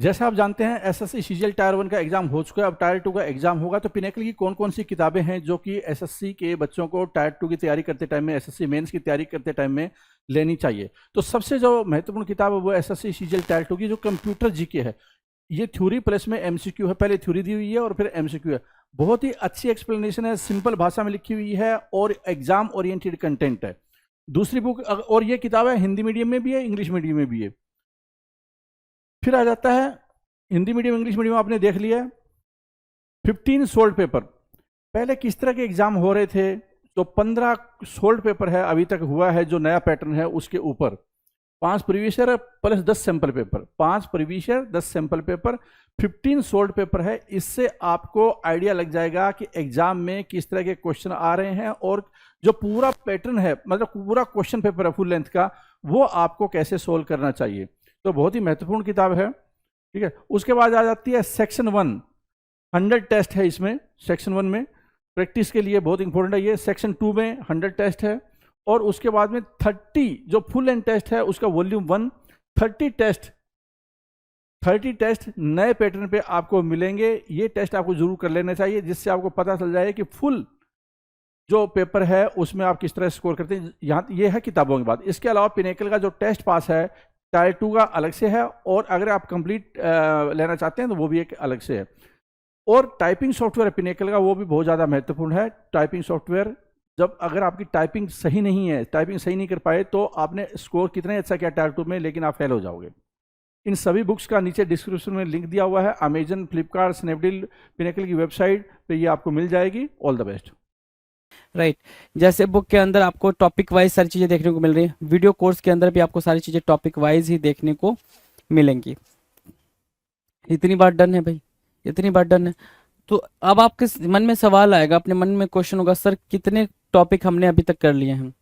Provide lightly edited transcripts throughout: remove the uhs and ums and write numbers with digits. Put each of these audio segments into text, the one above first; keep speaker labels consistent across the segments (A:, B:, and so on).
A: जैसे आप जानते हैं एसएससी सीजीएल टायर 1 का एग्जाम हो चुका है, अब टायर 2 का एग्जाम होगा। तो पिनेकल की कौन कौन सी किताबें हैं जो कि एसएससी के बच्चों को टायर 2 की तैयारी करते टाइम में, एसएससी मेंस की तैयारी करते टाइम में लेनी चाहिए? तो सबसे जो महत्वपूर्ण किताब है वो एसएससी सीजीएल टायर 2 की जो कंप्यूटर जीके है। ये थ्योरी प्लस में एमसीक्यू है, पहले थ्योरी दी हुई है और फिर एमसीक्यू है। बहुत ही अच्छी एक्सप्लेनेशन है, सिंपल भाषा में लिखी हुई है और एग्जाम ओरिएंटेड कंटेंट है। दूसरी बुक, और ये किताब है हिंदी मीडियम में भी है, इंग्लिश मीडियम में भी है। फिर आ जाता है हिंदी मीडियम, इंग्लिश मीडियम आपने देख लिया। 15 सोल्ड पेपर, पहले किस तरह के एग्जाम हो रहे थे, तो 15 सोल्ड पेपर है अभी तक हुआ है जो नया पैटर्न है उसके ऊपर। 5 previous year plus 10 sample paper, 5 previous year 10 sample paper, 15 solved paper है। इससे आपको आइडिया लग जाएगा कि एग्जाम में किस तरह के क्वेश्चन आ रहे हैं और जो पूरा पैटर्न है, मतलब पूरा क्वेश्चन पेपर है फुल लेंथ का, वो आपको कैसे सोल्व करना चाहिए। तो बहुत ही महत्वपूर्ण किताब है। ठीक है, उसके बाद आ जाती है सेक्शन 1, 100 टेस्ट है इसमें। सेक्शन 1 में प्रैक्टिस के लिए बहुत इंपॉर्टेंट है ये। सेक्शन 2 में 100 टेस्ट है और उसके बाद में 30 जो फुल एंड टेस्ट है उसका वॉल्यूम 1, 30 टेस्ट नए पैटर्न पे आपको मिलेंगे। ये टेस्ट आपको जरूर कर लेना चाहिए जिससे आपको पता चल जाए कि फुल जो पेपर है उसमें आप किस तरह स्कोर करते हैं। यहाँ ये है किताबों की बात। इसके अलावा पिनेकल का जो टेस्ट पास है टायर 2 का अलग से है, और अगर आप कंप्लीट लेना चाहते हैं तो वो भी एक अलग से है। और टाइपिंग सॉफ्टवेयर पिनेकल का वो भी बहुत ज़्यादा महत्वपूर्ण है। टाइपिंग सॉफ्टवेयर, जब अगर आपकी टाइपिंग सही नहीं है, टाइपिंग सही नहीं कर पाए, तो आपने स्कोर कितना अच्छा किया टायर 2 में, लेकिन आप फेल हो जाओगे। इन सभी बुक्स का नीचे डिस्क्रिप्शन में लिंक दिया हुआ है। अमेजन, फ्लिपकार्ट, स्नैपडील, पिनेकल की वेबसाइट पे ये आपको मिल जाएगी। All the best.
B: राइट। जैसे बुक के अंदर आपको टॉपिक वाइज सारी चीज़ें देखने को मिल रही है, वीडियो कोर्स के अंदर भी आपको सारी चीज़ें टॉपिक वाइज ही देखने को मिलेंगी। इतनी बार डन है भाई, इतनी बार डन है। तो अब आपके मन में सवाल आएगा, अपने मन में क्वेश्चन होगा, सर कितने टॉपिक हमने अभी तक कर लिए हैं?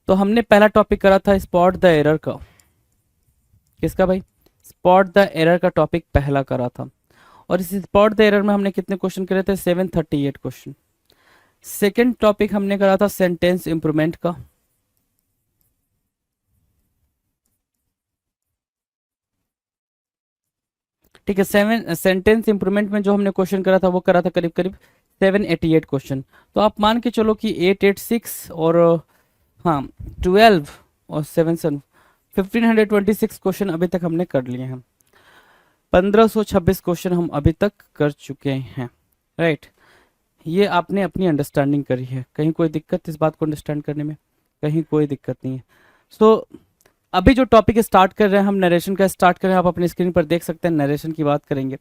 B: तो हमने पहला टॉपिक करा था स्पॉट द एरर का। किसका भाई? स्पॉट द एरर का टॉपिक पहला करा था। और इस स्पॉट द एरर में हमने कितने क्वेश्चन करे थे? 738 क्वेश्चन। सेकेंड टॉपिक हमने करा था सेंटेंस इंप्रूवमेंट का। ठीक है, सेंटेंस इंप्रूवमेंट में जो हमने क्वेश्चन करा था वो करा था करीब करीब 788 क्वेश्चन। तो आप मान के चलो कि 886 और हाँ 12 और 7 1526 क्वेश्चन अभी तक हमने कर लिए हैं। 1526 क्वेश्चन हम अभी तक कर चुके हैं। राइट। ये आपने अपनी अंडरस्टैंडिंग करी है, कहीं कोई दिक्कत इस बात को अंडरस्टैंड करने में? कहीं कोई दिक्कत नहीं है। सो अभी जो टॉपिक स्टार्ट कर रहे हैं हम, नरेशन का स्टार्ट कर रहे हैं। आप अपनी स्क्रीन पर देख सकते हैं, नरेशन की बात करेंगे।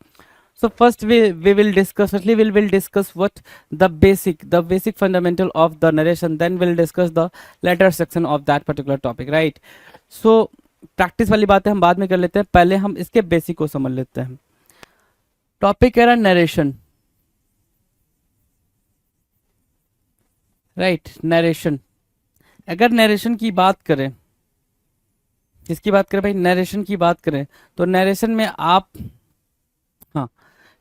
B: So first we will discuss, firstly we will discuss what the basic fundamental of the narration, then we'll discuss the later section of that particular topic, right? So practice वाली बातें हम बाद में कर लेते हैं, पहले हम इसके बेसिक को समझ लेते हैं। टॉपिक है नरेशन, राइट? नरेशन, अगर नरेशन की बात करें, किसकी बात करें भाई? नरेशन की बात करें तो नरेशन में आप, हाँ,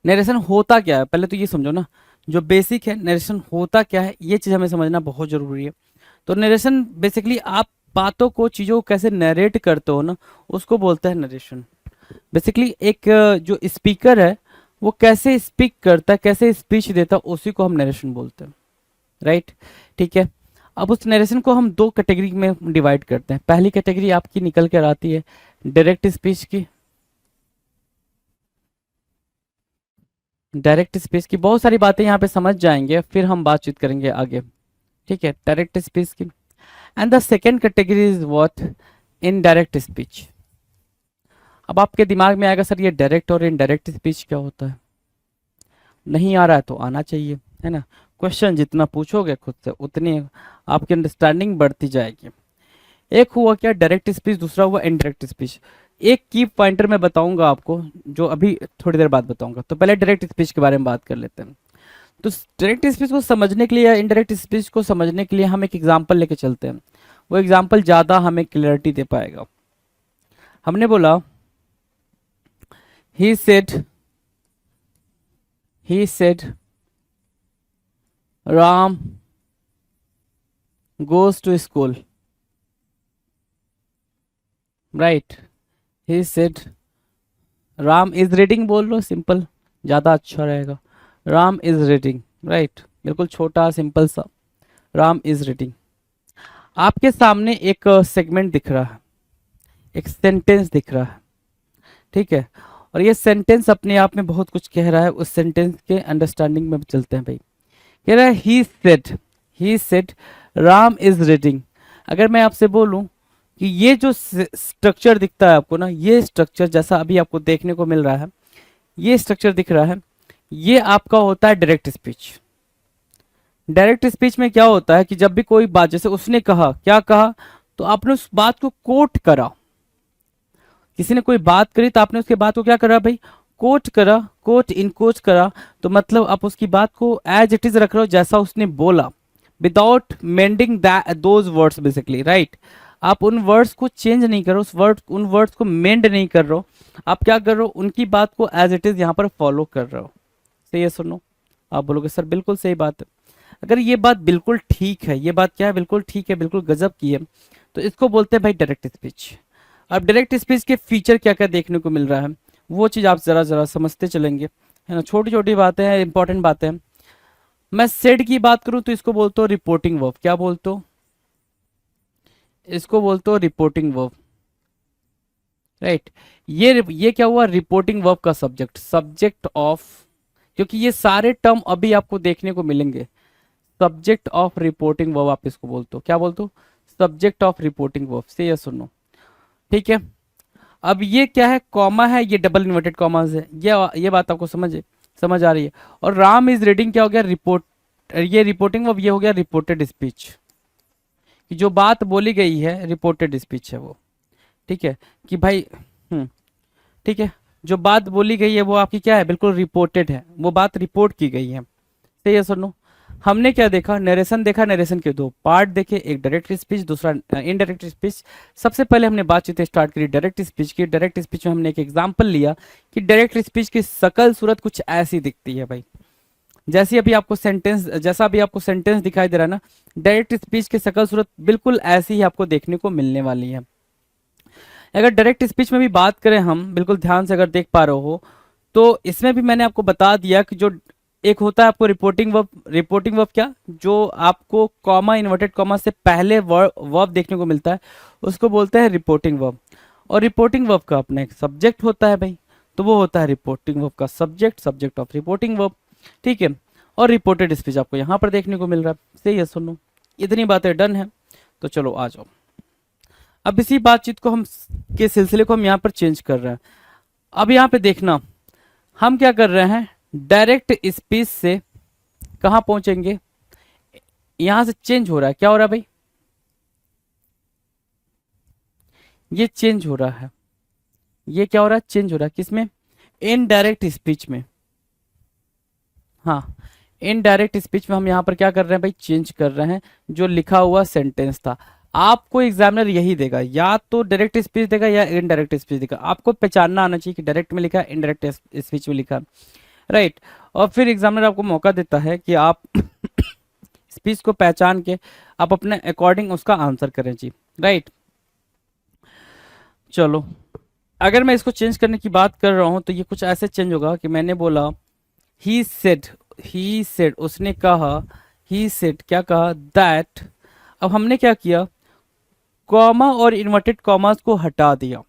B: नरेशन होता क्या है पहले तो ये समझो ना। जो बेसिक है नरेशन होता क्या है, ये चीज़ हमें समझना बहुत ज़रूरी है। तो नरेशन बेसिकली आप बातों को, चीज़ों को कैसे नरेट करते हो ना, उसको बोलते हैं नरेशन। बेसिकली एक जो स्पीकर है वो कैसे स्पीक करता है, कैसे स्पीच देता है, उसी को हम नरेशन बोलते हैं। राइट, ठीक है। अब उस नरेशन को हम दो कैटेगरी में डिवाइड करते हैं। पहली कैटेगरी आपकी निकल कर आती है डायरेक्ट स्पीच की। डायरेक्ट स्पीच की बहुत सारी बातें यहाँ पे समझ जाएंगे, फिर हम बातचीत करेंगे आगे। ठीक है, डायरेक्ट स्पीच की। And the second category is what? Indirect speech. अब आपके दिमाग में आएगा सर ये डायरेक्ट और इनडायरेक्ट स्पीच क्या होता है? नहीं आ रहा है तो आना चाहिए, है ना? क्वेश्चन जितना पूछोगे खुद से उतनी आपकी अंडरस्टैंडिंग बढ़ती जाएगी। एक हुआ क्या डायरेक्ट स्पीच, दूसरा हुआ इनडायरेक्ट स्पीच। एक की पॉइंटर मैं बताऊंगा आपको, जो अभी थोड़ी देर बाद बताऊंगा। तो पहले डायरेक्ट स्पीच के बारे में बात कर लेते हैं। तो डायरेक्ट स्पीच को समझने के लिए या इनडायरेक्ट स्पीच को समझने के लिए हम एक एग्जांपल लेके चलते हैं। वो एग्जांपल ज़्यादा हमें क्लियरिटी दे पाएगा। हमने बोला he said Ram goes to school, right? He said Ram is reading बोल लो, सिंपल, ज़्यादा अच्छा रहेगा। राम इज रीडिंग, राइट, बिल्कुल छोटा सिंपल सा, राम इज रीडिंग। आपके सामने एक सेगमेंट दिख रहा है, एक सेंटेंस दिख रहा है, ठीक है, और ये सेंटेंस अपने आप में बहुत कुछ कह रहा है। उस सेंटेंस के अंडरस्टैंडिंग में चलते हैं भाई। कह रहा है he said Ram is reading. अगर मैं आपसे बोलूं कि ये जो स्ट्रक्चर दिखता है आपको ना, ये स्ट्रक्चर जैसा अभी आपको देखने को मिल रहा है, ये स्ट्रक्चर दिख रहा है, ये आपका होता है डायरेक्ट स्पीच। डायरेक्ट स्पीच में क्या होता है कि जब भी कोई बात, जैसे उसने कहा, क्या कहा, तो आपने उस बात को कोट करा। किसी ने कोई बात करी तो आपने उसके बात को क्या करा भाई, कोट करा, कोट इन कोट करा। तो मतलब आप उसकी बात को एज इट इज रख रहे हो, जैसा उसने बोला, without mending those words basically, right. आप उन वर्ड्स को चेंज नहीं कर रहे हो, उन वर्ड्स को मेंड नहीं कर रहे हो, आप क्या कर रहे हो, उनकी बात को एज इट इज यहाँ पर फॉलो कर रहे हो। सही है, सुनो। आप बोलोगे सर बिल्कुल सही बात है। अगर ये बात बिल्कुल ठीक है, ये बात क्या है, बिल्कुल ठीक है, बिल्कुल गजब की है, तो इसको बोलते हैं भाई डायरेक्ट स्पीच। अब डायरेक्ट स्पीच के फीचर क्या क्या देखने को मिल रहा है, वो चीज़ आप जरा जरा समझते चलेंगे, है ना। छोटी छोटी बातें हैं, इंपॉर्टेंट बातें हैं। मैं सेड की बात करूं तो इसको बोलते हो रिपोर्टिंग वर्ब। क्या बोलते हो, इसको बोलते हो रिपोर्टिंग वर्ब, राइट। ये क्या हुआ, रिपोर्टिंग वर्ब का सब्जेक्ट, सब्जेक्ट ऑफ, क्योंकि ये सारे टर्म अभी आपको देखने को मिलेंगे। सब्जेक्ट ऑफ रिपोर्टिंग वर्ब आप इसको बोलते हो, क्या बोलते हो, सब्जेक्ट ऑफ रिपोर्टिंग वर्ब। से ये सुनो, ठीक है। अब ये क्या है, कॉमा है, ये डबल इन्वर्टेड कॉमास है, ये बात आपको समझ आ रही है। और राम इज रीडिंग क्या हो गया, रिपोर्ट, ये रिपोर्टिंग वर्ब, ये हो गया रिपोर्टेड स्पीच, कि जो बात बोली गई है रिपोर्टेड स्पीच है वो, ठीक है, कि भाई ठीक है, जो बात बोली गई है वो आपकी क्या है, बिल्कुल रिपोर्टेड है, वो बात रिपोर्ट की गई है। सही है, सुनो। हमने क्या देखा, नरेशन देखा, नरेशन के दो पार्ट देखे, एक डायरेक्ट स्पीच, दूसरा इनडायरेक्ट स्पीच। सबसे पहले हमने बातचीत स्टार्ट करी डायरेक्ट स्पीच की। डायरेक्ट स्पीच में हमने एक एग्जांपल लिया कि डायरेक्ट स्पीच की शकल सूरत कुछ ऐसी दिखती है भाई, जैसे अभी आपको सेंटेंस, जैसा अभी आपको सेंटेंस दिखाई दे रहा है ना, डायरेक्ट स्पीच की शकल सूरत बिल्कुल ऐसी ही आपको देखने को मिलने वाली है। अगर डायरेक्ट स्पीच में भी बात करें हम, बिल्कुल ध्यान से अगर देख पा रहे हो, तो इसमें भी मैंने आपको बता दिया कि जो एक होता है आपको रिपोर्टिंग वर्ब क्या, जो आपको कॉमा इन्वर्टेड कॉमा से पहले वर्ब देखने को मिलता है, उसको बोलते हैं रिपोर्टिंग वर्ब। और रिपोर्टिंग वर्ब का अपना एक सब्जेक्ट होता है भाई, तो वो होता है रिपोर्टिंग वर्ब का subject, subject of reporting verb, ठीक है। और रिपोर्टेड स्पीच आपको यहाँ पर देखने को मिल रहा है। सही है, सुनो। इतनी बातें डन है, तो चलो आ जाओ। अब इसी बातचीत को हम के सिलसिले को हम यहाँ पर चेंज कर रहे हैं। अब यहाँ पे देखना, हम क्या कर रहे हैं, डायरेक्ट स्पीच से कहाँ पहुंचेंगे, यहां से चेंज हो रहा है, क्या हो रहा है भाई, ये चेंज हो रहा है, ये क्या हो रहा है, चेंज हो रहा है, किसमें, इनडायरेक्ट स्पीच में। हाँ, इनडायरेक्ट स्पीच में हम यहाँ पर क्या कर रहे हैं भाई, चेंज कर रहे हैं जो लिखा हुआ सेंटेंस था। आपको एग्जामिनर यही देगा, या तो डायरेक्ट स्पीच देगा या इनडायरेक्ट स्पीच देगा। आपको पहचानना आना चाहिए कि डायरेक्ट में लिखा है, इनडायरेक्ट स्पीच में लिखा है, राइट। और फिर एग्जामिनर आपको मौका देता है कि आप स्पीच को पहचान के आप अपने अकॉर्डिंग उसका आंसर करें जी, राइट। चलो, अगर मैं इसको चेंज करने की बात कर रहा हूं तो ये कुछ ऐसे चेंज होगा कि मैंने बोला ही सेड, उसने कहा, ही सेड क्या कहा, दैट। अब हमने क्या किया, कॉमा और इन्वर्टेड कॉमास को हटा दिया,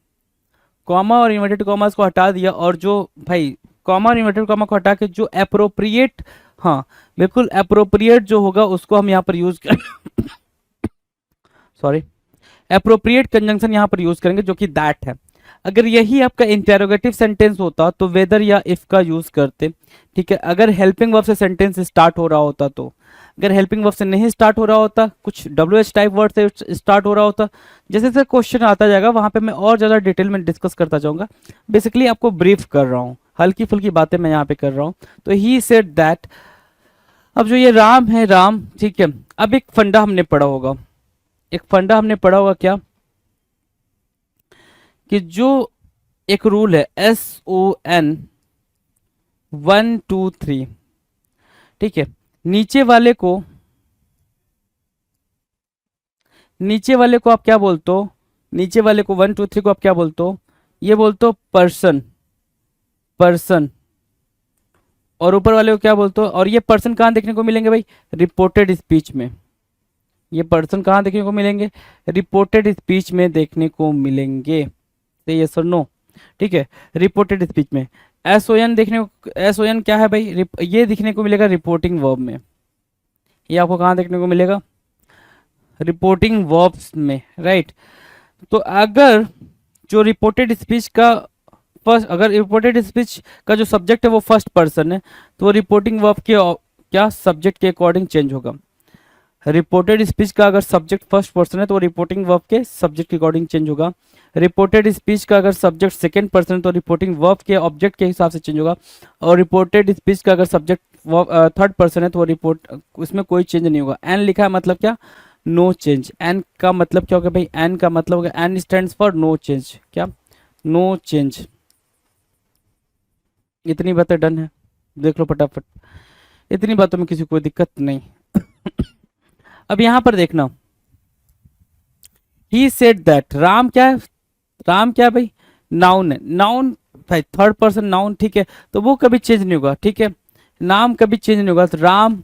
B: कॉमा और इन्वर्टेड कॉमास को हटा दिया, और जो भाई कॉमा और इन्वर्टेड कॉमा को हटा के जो अप्रोप्रिएट, हाँ बिल्कुल अप्रोप्रिएट जो होगा उसको हम यहाँ पर यूज कर सॉरी, अप्रोप्रिएट कंजंक्शन यहाँ पर यूज करेंगे जो कि दैट है। अगर यही आपका इंटेरोगेटिव सेंटेंस होता तो वेदर या इफ का यूज करते, ठीक है। अगर हेल्पिंग वर्ब से सेंटेंस स्टार्ट हो रहा होता तो, अगर हेल्पिंग वर्ब से नहीं स्टार्ट हो रहा होता, कुछ WH टाइप वर्ड से स्टार्ट हो रहा होता, जैसे जैसे क्वेश्चन आता जाएगा वहां पे मैं और ज्यादा डिटेल में डिस्कस करता जाऊंगा। बेसिकली आपको ब्रीफ कर रहा हूँ, हल्की फुल्की बातें मैं यहाँ पे कर रहा हूँ। तो ही सेड दैट। अब जो ये राम है, राम, ठीक है। अब एक फंडा हमने पढ़ा होगा, एक फंडा हमने पढ़ा होगा क्या, कि जो एक रूल है SON 1 2 3, ठीक है। नीचे वाले को, नीचे वाले को आप क्या बोलते हो, नीचे वाले को 1 2 3 को आप क्या बोलते हो, ये बोलते हो पर्सन, पर्सन, और ऊपर वाले को क्या बोलते हो, और ये पर्सन कहाँ देखने को मिलेंगे भाई, रिपोर्टेड स्पीच में। ये पर्सन कहाँ देखने को मिलेंगे, रिपोर्टेड स्पीच में देखने को मिलेंगे। तो ये सर नो, ठीक है, रिपोर्टेड स्पीच में। एसओएन देखने को, एसओएन क्या है भाई, ये दिखने को मिलेगा रिपोर्टिंग वर्ब में। ये आपको कहाँ देखने को मिलेगा, रिपोर्टिंग वर्ब्स में, राइट। तो अगर जो रिपोर्टेड स्पीच का फर्स्ट, अगर रिपोर्टेड स्पीच का जो सब्जेक्ट है वो फर्स्ट पर्सन है, तो वो रिपोर्टिंग वर्ब के क्या सब्जेक्ट के अकॉर्डिंग चेंज होगा। रिपोर्टेड स्पीच का अगर सब्जेक्ट फर्स्ट पर्सन है तो रिपोर्टिंग वर्ब के सब्जेक्ट के अकॉर्डिंग चेंज होगा। रिपोर्टेड स्पीच का अगर सब्जेक्ट सेकंड पर्सन है तो रिपोर्टिंग वर्ब के ऑब्जेक्ट के हिसाब से चेंज होगा। और रिपोर्टेड स्पीच का अगर सब्जेक्ट थर्ड पर्सन है तो वो रिपोर्ट, उसमें कोई चेंज नहीं होगा। एन लिखा है मतलब क्या, नो चेंज। एन का मतलब क्या होगा भाई, एन का मतलब होगा, N stands for no change, क्या, नो चेंज। इतनी बातें डन है, देख लो फटाफट, इतनी बातों में किसी को कोई दिक्कत नहीं। अब यहां पर देखना, ही सेड दैट, राम क्या है, राम क्या है भाई, नाउन है, नाउन भाई थर्ड पर्सन नाउन, ठीक है, तो वो कभी चेंज नहीं होगा, ठीक है, नाम कभी चेंज नहीं होगा। तो राम,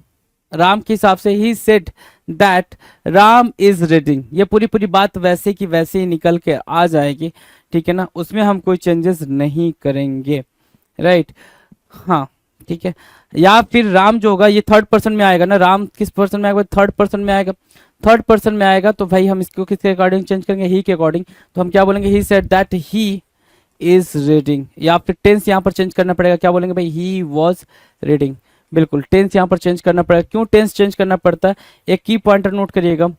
B: राम के हिसाब से he said that Ram is reading, ये पूरी पूरी बात वैसे की वैसे ही निकल के आ जाएगी, ठीक है ना, उसमें हम कोई चेंजेस नहीं करेंगे, राइट। हाँ ठीक है, या फिर राम जो होगा ये थर्ड पर्सन में आएगा ना, राम किस पर्सन में आएगा, थर्ड पर्सन में आएगा, थर्ड पर्सन में आएगा तो भाई हम इसको किसके अकॉर्डिंग चेंज करेंगे, ही के अकॉर्डिंग। तो हम क्या बोलेंगे, he said that he is reading, या फिर टेंस यहाँ पर चेंज करना पड़ेगा, क्या बोलेंगे भाई, ही वॉज रीडिंग। बिल्कुल, टेंस यहाँ पर चेंज करना पड़ेगा। क्यों टेंस चेंज करना पड़ता है, एक की पॉइंटर नोट करिएगा,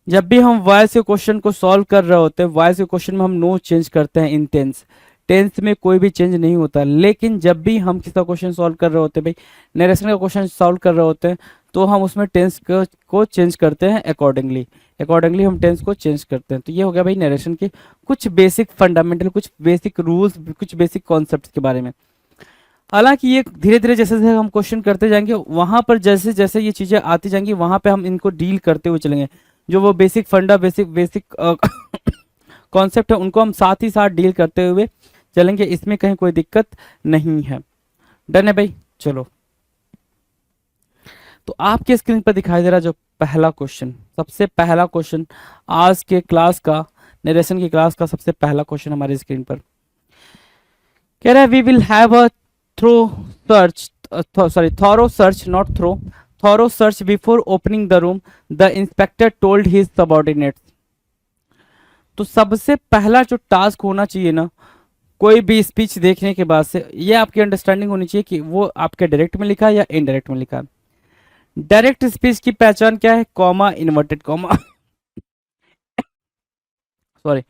B: जब भी हम वॉइस के क्वेश्चन को सॉल्व कर रहे होते हैं, वॉइस के क्वेश्चन में हम नो चेंज करते हैं इन टेंस, टेंस में कोई भी चेंज नहीं होता। लेकिन जब भी हम किसी का क्वेश्चन सॉल्व कर रहे होते हैं, भाई नरेशन का क्वेश्चन सॉल्व कर रहे होते हैं, तो हम उसमें टेंस को चेंज करते हैं अकॉर्डिंगली, अकॉर्डिंगली हम टेंस को चेंज करते हैं। तो ये हो गया भाई नरेशन के कुछ बेसिक फंडामेंटल, कुछ बेसिक रूल्स, कुछ बेसिक कॉन्सेप्ट के बारे में। हालांकि ये धीरे धीरे जैसे जैसे हम क्वेश्चन करते जाएंगे, वहां पर जैसे जैसे ये चीजें आती जाएंगी, वहां पे हम इनको डील करते हुए चलेंगे। जो वो बेसिक फंडा, बेसिक कॉन्सेप्ट है, उनको हम साथ ही साथ डील करते हुए चलेंगे, इसमें कहीं कोई दिक्कत नहीं है। डन है भाई, चलो। तो आपके स्क्रीन पर दिखाई दे रहा जो पहला क्वेश्चन, सबसे पहला क्वेश्चन आज के क्लास का, नरेशन की क्लास का सबसे पहला क्वेश्चन हमारे स्क्रीन पर कह रहा है, we will have a thorough search, not thorough search before opening the room, the inspector told his subordinates। तो सबसे पहला जो टास्क होना चाहिए ना, कोई भी स्पीच देखने के बाद से, ये आपकी अंडरस्टैंडिंग होनी चाहिए कि वो आपके डायरेक्ट में लिखा है या इनडायरेक्ट में लिखा है। डायरेक्ट स्पीच की पहचान क्या है, comma, inverted comma, sorry,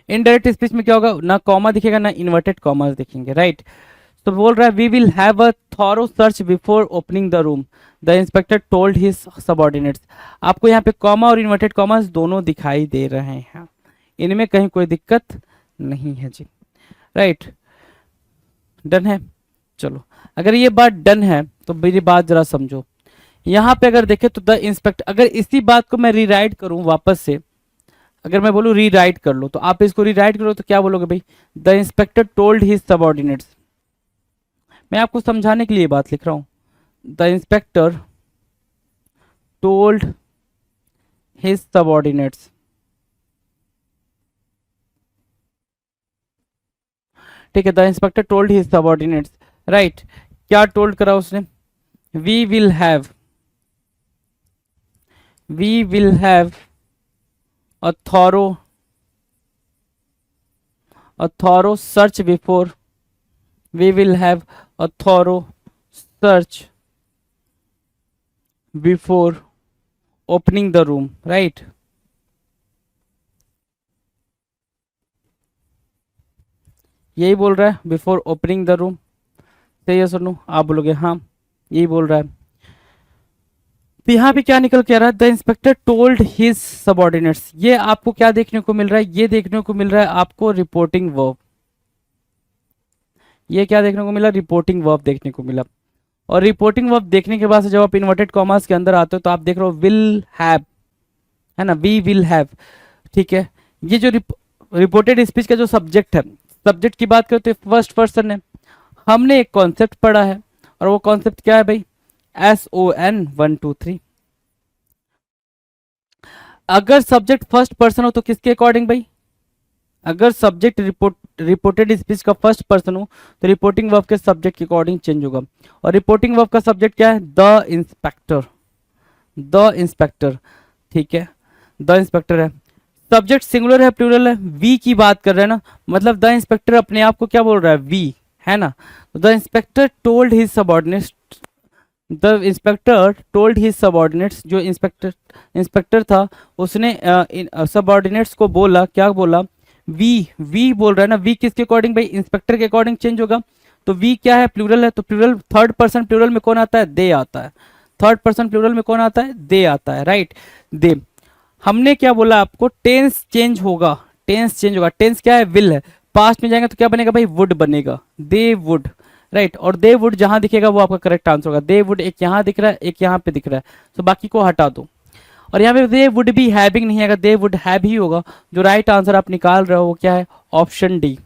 B: indirect speech में क्या होगा, ना कॉमा दिखेगा ना इन्वर्टेड कॉमा दिखेंगे, राइट। तो बोल रहा है, we will have a thorough search before opening the room, the inspector told his subordinates. आपको यहाँ पे कॉमा और इन्वर्टेड कॉमास दोनों दिखाई दे रहे हैं, इनमें कहीं कोई दिक्कत नहीं है जी, राइट। डन है, चलो। अगर ये बात डन है तो मेरी बात जरा समझो। यहाँ पे अगर देखें तो द इंस्पेक्टर, अगर इसी बात को मैं रीराइट करूं वापस से, अगर मैं बोलूं रीराइट कर लो, तो आप इसको रीराइट करो तो क्या बोलोगे भाई, the inspector told his subordinates. मैं आपको समझाने के लिए बात लिख रहा हूं, the inspector told his subordinates, ठीक है, the inspector told his subordinates, right. क्या टोल्ड करा उसने, we will have a thorough search before, we will have a thorough search before opening the room, right। यही बोल रहा है, बिफोर ओपनिंग द रूम, सही है सुनो, आप बोलोगे हाँ यही बोल रहा है। तो यहाँ पे क्या निकल के आ रहा है, the inspector told his subordinates, ये आपको क्या देखने को मिल रहा है, ये देखने को मिल रहा है आपको रिपोर्टिंग वर्ब, ये क्या देखने को मिला, रिपोर्टिंग वर्ब देखने को मिला। और रिपोर्टिंग वर्ब देखने के बाद से जब आप इन्वर्टेड कॉमास के अंदर आते हो तो आप देख रहे हो विल हैव, है ना, वी विल हैव, ठीक है। ये जो रिपोर्टेड स्पीच का जो सब्जेक्ट है, सब्जेक्ट की बात करते हैं फर्स्ट पर्सन है, हमने एक कॉन्सेप्ट पढ़ा है, और वो कॉन्सेप्ट क्या है भाई? SON 1 2 3। अगर सब्जेक्ट फर्स्ट पर्सन हो तो किसके अकॉर्डिंग भाई? अगर सब्जेक्ट रिपोर्टेड स्पीच का फर्स्ट पर्सन हो तो रिपोर्टिंग वर्ब के सब्जेक्ट के अकॉर्डिंग चेंज होगा। और रिपोर्टिंग वर्ब का सब्जेक्ट क्या है? द इंस्पेक्टर, द इंस्पेक्टर, ठीक है, द इंस्पेक्टर है। सब्जेक्ट सिंगुलर है प्लूरल है? वी की बात कर रहे हैं ना, मतलब द इंस्पेक्टर अपने आप को क्या बोल रहा है? वी, है ना। The inspector told his subordinates, the inspector told his subordinates, जो इंस्पेक्टर था उसने सबऑर्डिनेट्स को बोला, क्या बोला? वी बोल रहा है ना, वी किसके अकॉर्डिंग भाई? इंस्पेक्टर के अकॉर्डिंग चेंज होगा। तो वी क्या है? प्लूरल है, तो प्लूरल थर्ड पर्सन प्लूरल में कौन आता है? दे आता है। थर्ड पर्सन प्लूरल में कौन आता है? दे आता है, राइट, दे। हमने क्या बोला आपको? टेंस चेंज होगा, टेंस चेंज होगा। टेंस क्या है? विल है। पास्ट में जाएंगे तो क्या बनेगा भाई? वुड बनेगा, दे वुड, राइट। और दे वुड जहां दिखेगा वो आपका करेक्ट आंसर होगा। दे वुड एक यहाँ दिख रहा है, एक यहाँ पे दिख रहा है, तो बाकी को हटा दो। और यहाँ पे दे वुड भी हैविंग नहीं है, अगर दे वुड हैव ही होगा। जो राइट आंसर आप निकाल रहे हो वो क्या है? Option D.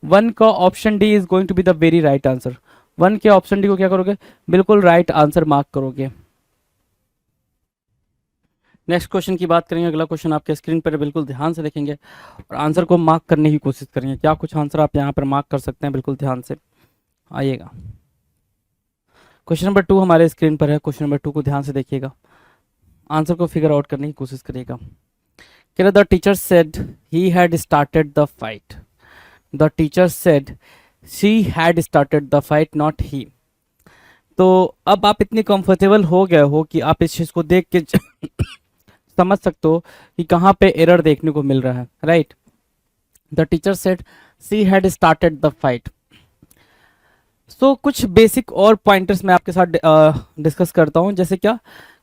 B: 1 का option D is going to be the very right answer. 1 के ऑप्शन डी को क्या करोगे? बिल्कुल राइट आंसर मार्क करोगे। नेक्स्ट क्वेश्चन की बात करेंगे। अगला क्वेश्चन आपके स्क्रीन पर, बिल्कुल ध्यान से देखेंगे और आंसर को मार्क करने की कोशिश करेंगे। क्या कुछ आंसर आप यहाँ पर मार्क कर सकते हैं? बिल्कुल ध्यान से आइएगा। क्वेश्चन नंबर 2 हमारे स्क्रीन पर है। क्वेश्चन नंबर 2 को ध्यान से देखिएगा, आंसर को फिगर आउट करने की कोशिश करिएगा। कह रहा the teacher said he had started the fight. The teacher said she had started the fight, not ही। तो अब आप इतनी कंफर्टेबल हो गए हो कि आप इस चीज को देख के समझ सकते हो कि कहाँ पे एरर देखने को मिल रहा है, right. The teacher said she had started the fight. So कुछ बेसिक और पॉइंटर्स मैं आपके साथ डिस्कस करता हूँ। जैसे क्या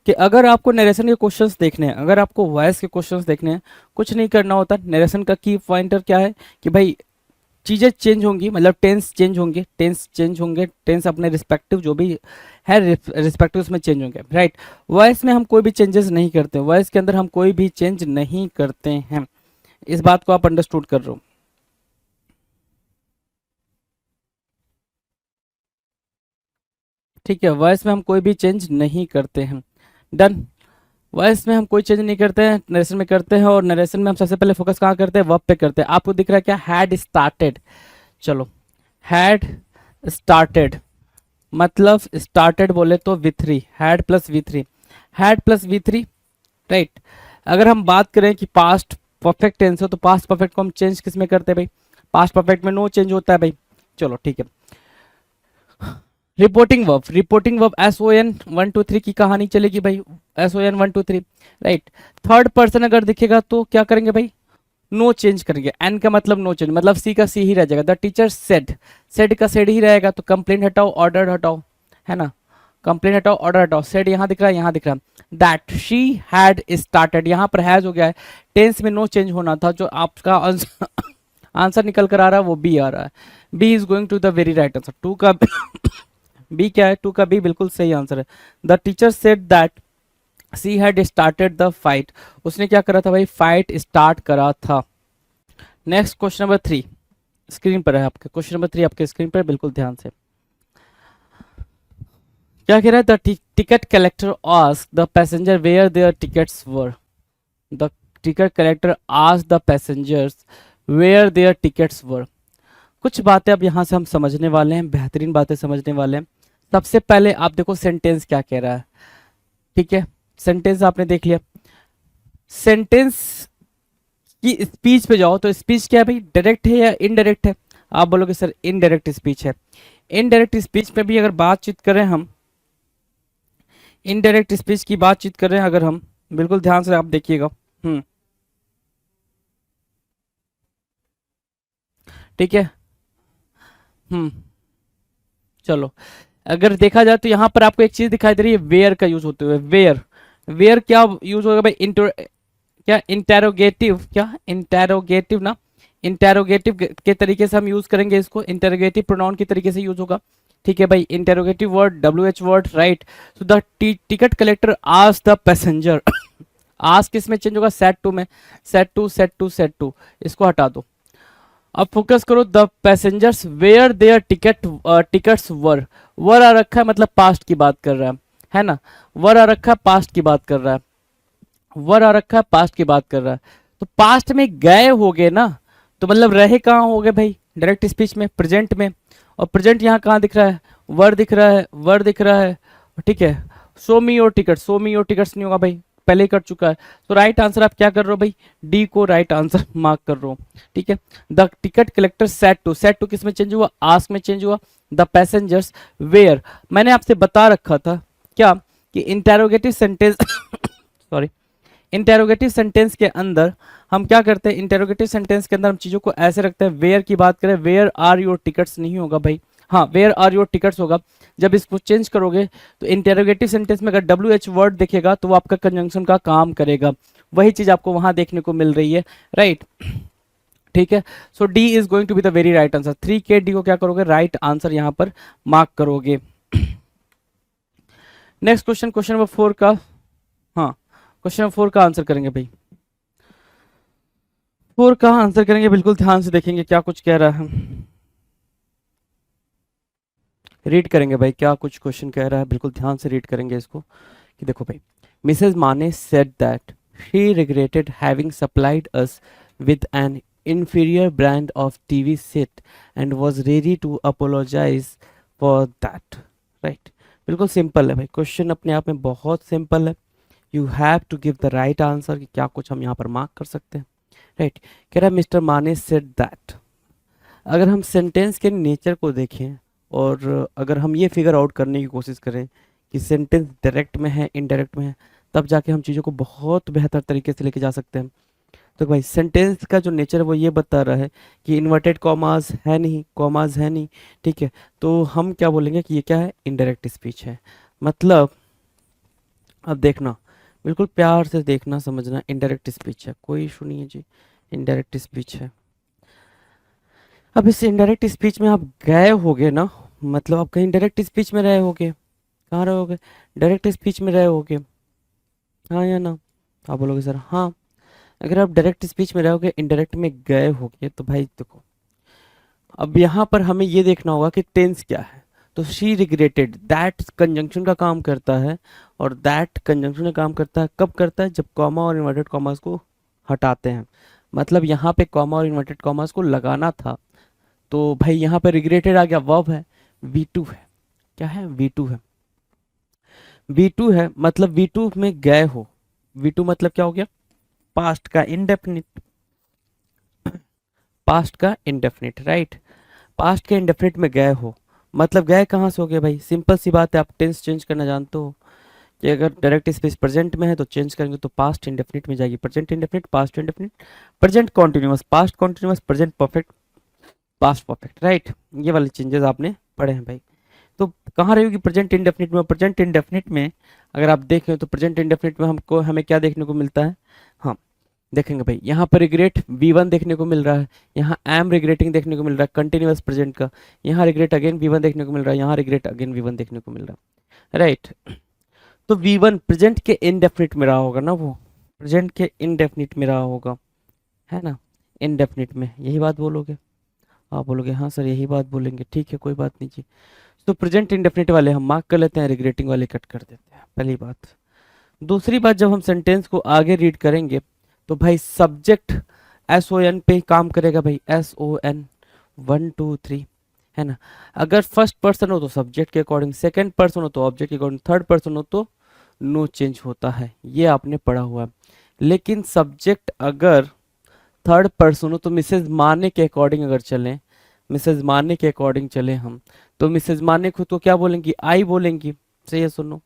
B: कि अगर आपको नरेशन के क्वेश्चंस देखने हैं, अगर आपको वॉइस के क्वेश्चंस देखने हैं, कुछ नहीं करना होता। नरेशन का की पॉइंटर क्या है कि भाई चीज़ें चेंज होंगी, मतलब टेंस चेंज होंगे, टेंस चेंज होंगे, टेंस अपने रिस्पेक्टिव जो भी है रिस्पेक्टिव उसमें चेंज होंगे, राइट। वॉइस में हम कोई भी चेंजेस नहीं करते, वॉइस के अंदर हम कोई भी चेंज नहीं करते हैं। इस बात को आप अंडरस्टूड कर रहे हो? ठीक है, वॉइस में हम कोई भी चेंज नहीं करते हैं। डन। वॉइस में हम कोई चेंज नहीं करते हैं, नरेशन में करते हैं। और नरेशन में हम सबसे पहले फोकस कहाँ करते हैं? वर्ब पे करते हैं। आपको दिख रहा है क्या? Had started. चलो, हैड स्टार्टेड मतलब स्टार्टेड बोले तो V3, had plus V3, had plus V3, right. अगर हम बात करें कि पास्ट परफेक्ट टेंस हो तो पास्ट परफेक्ट को हम चेंज किस में करते हैं भाई? पास्ट परफेक्ट में नो चेंज होता है भाई। चलो ठीक है। रिपोर्टिंग वर्ब SON 1 2 3 की कहानी चलेगी भाई। SON 1 2 3, right. थर्ड पर्सन अगर दिखेगा तो क्या करेंगे भाई? नो चेंज करेंगे। एन का मतलब नो चेंज, मतलब सी का सी ही रह जाएगा। द टीचर सेड, सेड का सेड ही रहेगा, तो कंप्लेंट हटाओ, ऑर्डर हटाओ, है ना। कंप्लेंट हटाओ, ऑर्डर हटाओ। सेड यहाँ दिख रहा है, यहाँ दिख रहा है। दैट शी हैड स्टार्टेड, यहाँ पर हैज हो गया है। टेंस में नो चेंज होना था। जो आपका आंसर निकल कर आ रहा है वो बी आ रहा है। B is going to the very right answer. 2 का बी क्या है? 2 का बी बिल्कुल सही आंसर है। The teacher said that she had started the fight. उसने क्या करा था भाई? फाइट स्टार्ट करा था। नेक्स्ट क्वेश्चन नंबर 3 स्क्रीन पर है आपके। क्वेश्चन नंबर 3 आपके स्क्रीन पर, बिल्कुल ध्यान से। क्या कह रहा है? The ticket collector asked the passenger where their tickets were. The ticket collector asked the passengers where their tickets were. कुछ बातें अब यहाँ से हम समझने वाले हैं, बेहतरीन बातें समझने वाले हैं। सबसे पहले आप देखो सेंटेंस क्या कह रहा है, ठीक है। सेंटेंस आपने देख लिया। सेंटेंस की स्पीच पे जाओ तो स्पीच क्या है भाई? डायरेक्ट है या इनडायरेक्ट है? आप बोलोगे सर इनडायरेक्ट स्पीच है। इनडायरेक्ट स्पीच में भी अगर बातचीत करें हम, इनडायरेक्ट स्पीच की बातचीत कर रहे हैं अगर हम, बिल्कुल ध्यान से आप देखिएगा। ठीक है। चलो, अगर देखा जाए तो यहाँ पर आपको एक चीज दिखाई दे रही है, वेयर का यूज होते हुए। वेयर, वेयर क्या यूज होगा भाई? क्या इंटेरोगेटिव, क्या इंटेरोगेटिव ना, इंटेरोगेटिव के तरीके से हम यूज करेंगे इसको। इंटेरोगेटिव प्रोनाउन के तरीके से यूज होगा, ठीक है भाई। Interrogative word WH word, right. So the ticket collector asked the passenger. Ask किस में चेंज होगा? सेड टू में। Said to, said to, said to, इसको हटा दो। अब फोकस करो, the passengers where their tickets were आ रखा है मतलब पास्ट की बात कर रहा है ना, वर आ रखा है पास्ट की बात कर रहा है, वर आ रखा है पास्ट की बात कर रहा है, तो पास्ट में गए हो गए ना, तो मतलब रहे कहाँ हो गए भाई, डायरेक्ट स्पीच में प्रेजेंट में, और प्रेजेंट यहाँ कहाँ दिख रहा है, वर दिख रहा है, वर दिख रहा है, ठीक है। Show me your ticket, show me your tickets नहीं होगा भाई, पहले ही कर चुका है, तो राइट आंसर आप क्या कर रहे हो भाई, डी को राइट आंसर मार्क कर रहे हो, ठीक है। The ticket collector said to किस में चेंज हुआ, आस्क में चेंज हुआ, द पैसेंजर्स वेयर, मैंने आपसे बता रखा था क्या कि interrogative sentence sorry, interrogative sentence के अंदर हम क्या करते हैं, इंटेरोगेटिव सेंटेंस के अंदर हम चीजों को ऐसे रखते हैं, वेयर की बात करें, वेयर आर योर टिकट्स नहीं होगा भाई, हाँ वेयर आर योर टिकट्स होगा। जब इसको चेंज करोगे तो इंटेरोगेटिव सेंटेंस में अगर डब्ल्यू एच वर्ड दिखेगा तो वो आपका कंजंक्शन का काम करेगा, वही चीज आपको वहां देखने को मिल रही है, राइट, ठीक है। So D is going to be the very right answer, 3K D को क्या करोगे, राइट आंसर यहां पर मार्क करोगे। नेक्स्ट क्वेश्चन, क्वेश्चन नंबर 4 का, हाँ क्वेश्चन नंबर 4 का आंसर करेंगे भाई, 4 का आंसर करेंगे, बिल्कुल ध्यान से देखेंगे क्या कुछ कह रहा है, रीड करेंगे भाई क्या कुछ क्वेश्चन कह रहा है, बिल्कुल ध्यान से रीड करेंगे इसको, कि देखो भाई, मिसेज माने said that she regretted having supplied us with an inferior brand of TV set and was ready to apologize for that, right। बिल्कुल सिंपल है भाई, क्वेश्चन अपने आप में बहुत सिंपल है, you have to give the right answer, कि क्या कुछ हम यहाँ पर मार्क कर सकते हैं, राइट। कह रहा है मिस्टर माने सेड दैट, अगर हम सेंटेंस के नेचर को देखें और अगर हम ये फिगर आउट करने की कोशिश करें कि सेंटेंस डायरेक्ट में है इनडायरेक्ट में है, तब जाके हम चीज़ों को बहुत बेहतर तरीके से लेके जा सकते हैं। तो भाई सेंटेंस का जो नेचर है वो ये बता रहा है कि इन्वर्टेड कॉमास है नहीं, कॉमास है नहीं, ठीक है, तो हम क्या बोलेंगे कि ये क्या है, इनडायरेक्ट स्पीच है। मतलब अब देखना, बिल्कुल प्यार से देखना समझना, इनडायरेक्ट स्पीच है, कोई इशू नहीं है जी, इनडायरेक्ट स्पीच है। अब इस इनडायरेक्ट स्पीच में आप गए होगे ना, मतलब आप कहीं डायरेक्ट स्पीच में रहे होगे, कहाँ रहे होगे, डायरेक्ट स्पीच में रहे होगे, हाँ या ना, आप बोलोगे सर हाँ। अगर आप डायरेक्ट स्पीच में रहोगे, इनडायरेक्ट में गए होगे, तो भाई देखो अब यहाँ पर हमें ये देखना होगा कि टेंस क्या है, तो शी रिग्रेटेड, दैट कंजंक्शन का काम करता है, और दैट कंजंक्शन का काम करता है कब करता है, जब कॉमा और इन्वर्टेड कॉमास को हटाते हैं, मतलब यहाँ पे कॉमा और इन्वर्टेड कॉमास को लगाना था, तो भाई यहाँ पे रिग्रेटेड आ गया, वर्ब है, V2 है, क्या है, V2 है, V2 है, मतलब V2 में गए हो, V2 मतलब क्या हो गया, पास्ट का इंडेफिनिट, पास्ट का इंडेफिनिट, राइट, पास्ट के इंडेफिनिट में गए हो, मतलब गए कहाँ से हो गए भाई, सिंपल सी बात है, आप टेंस चेंज करना जानते हो कि अगर डायरेक्ट स्पीच प्रेजेंट में है तो चेंज करेंगे तो पास्ट इंडेफिनिट में जाएगी, present indefinite, past indefinite, present continuous, past continuous, present perfect, past perfect, right, ये वाले चेंजेस आपने पढ़े हैं भाई। तो कहाँ रहेगी प्रेजेंट इंडेफिनिट में, प्रेजेंट इंडेफिनिट में अगर आप देखें तो प्रेजेंट इंडेफिनिट में हमको हमें क्या देखने को मिलता है, हाँ देखेंगे भाई, यहाँ पर रिग्रेट V1 देखने को मिल रहा है, यहाँ एम रिग्रेटिंग देखने को मिल रहा है कंटिन्यूअस प्रेजेंट का, यहाँ रिग्रेट अगेन V1 देखने को मिल रहा है, यहाँ रिग्रेट अगेन V1 देखने को मिल रहा है, राइट। तो V1 प्रेजेंट के इनडेफिनिट में रहा होगा ना, वो प्रेजेंट के इनडेफिनिट में रहा होगा, है ना, इनडेफिनिट में, यही बात बोलोगे, आप बोलोगे हाँ सर यही बात बोलेंगे, ठीक है कोई बात नहीं जी। तो प्रेजेंट इंडेफिनिट वाले हम मार्क कर लेते हैं, रिग्रेटिंग वाले कट कर देते हैं, पहली बात। दूसरी बात, जब हम सेंटेंस को आगे रीड करेंगे तो भाई सब्जेक्ट SON पे काम करेगा भाई, SON 1 2 3, है ना। अगर फर्स्ट पर्सन हो तो सब्जेक्ट के अकॉर्डिंग, सेकंड पर्सन हो तो ऑब्जेक्ट के अकॉर्डिंग, थर्ड पर्सन हो तो नो चेंज होता है, ये आपने पढ़ा हुआ है। लेकिन सब्जेक्ट अगर थर्ड पर्सन हो तो मिसेज माने के अकॉर्डिंग अगर चलें, मिसेज माने के अकॉर्डिंग चले हम, तो मिसेज माने खुद को क्या बोलेंगी, आई बोलेंगी, सही है, सुनो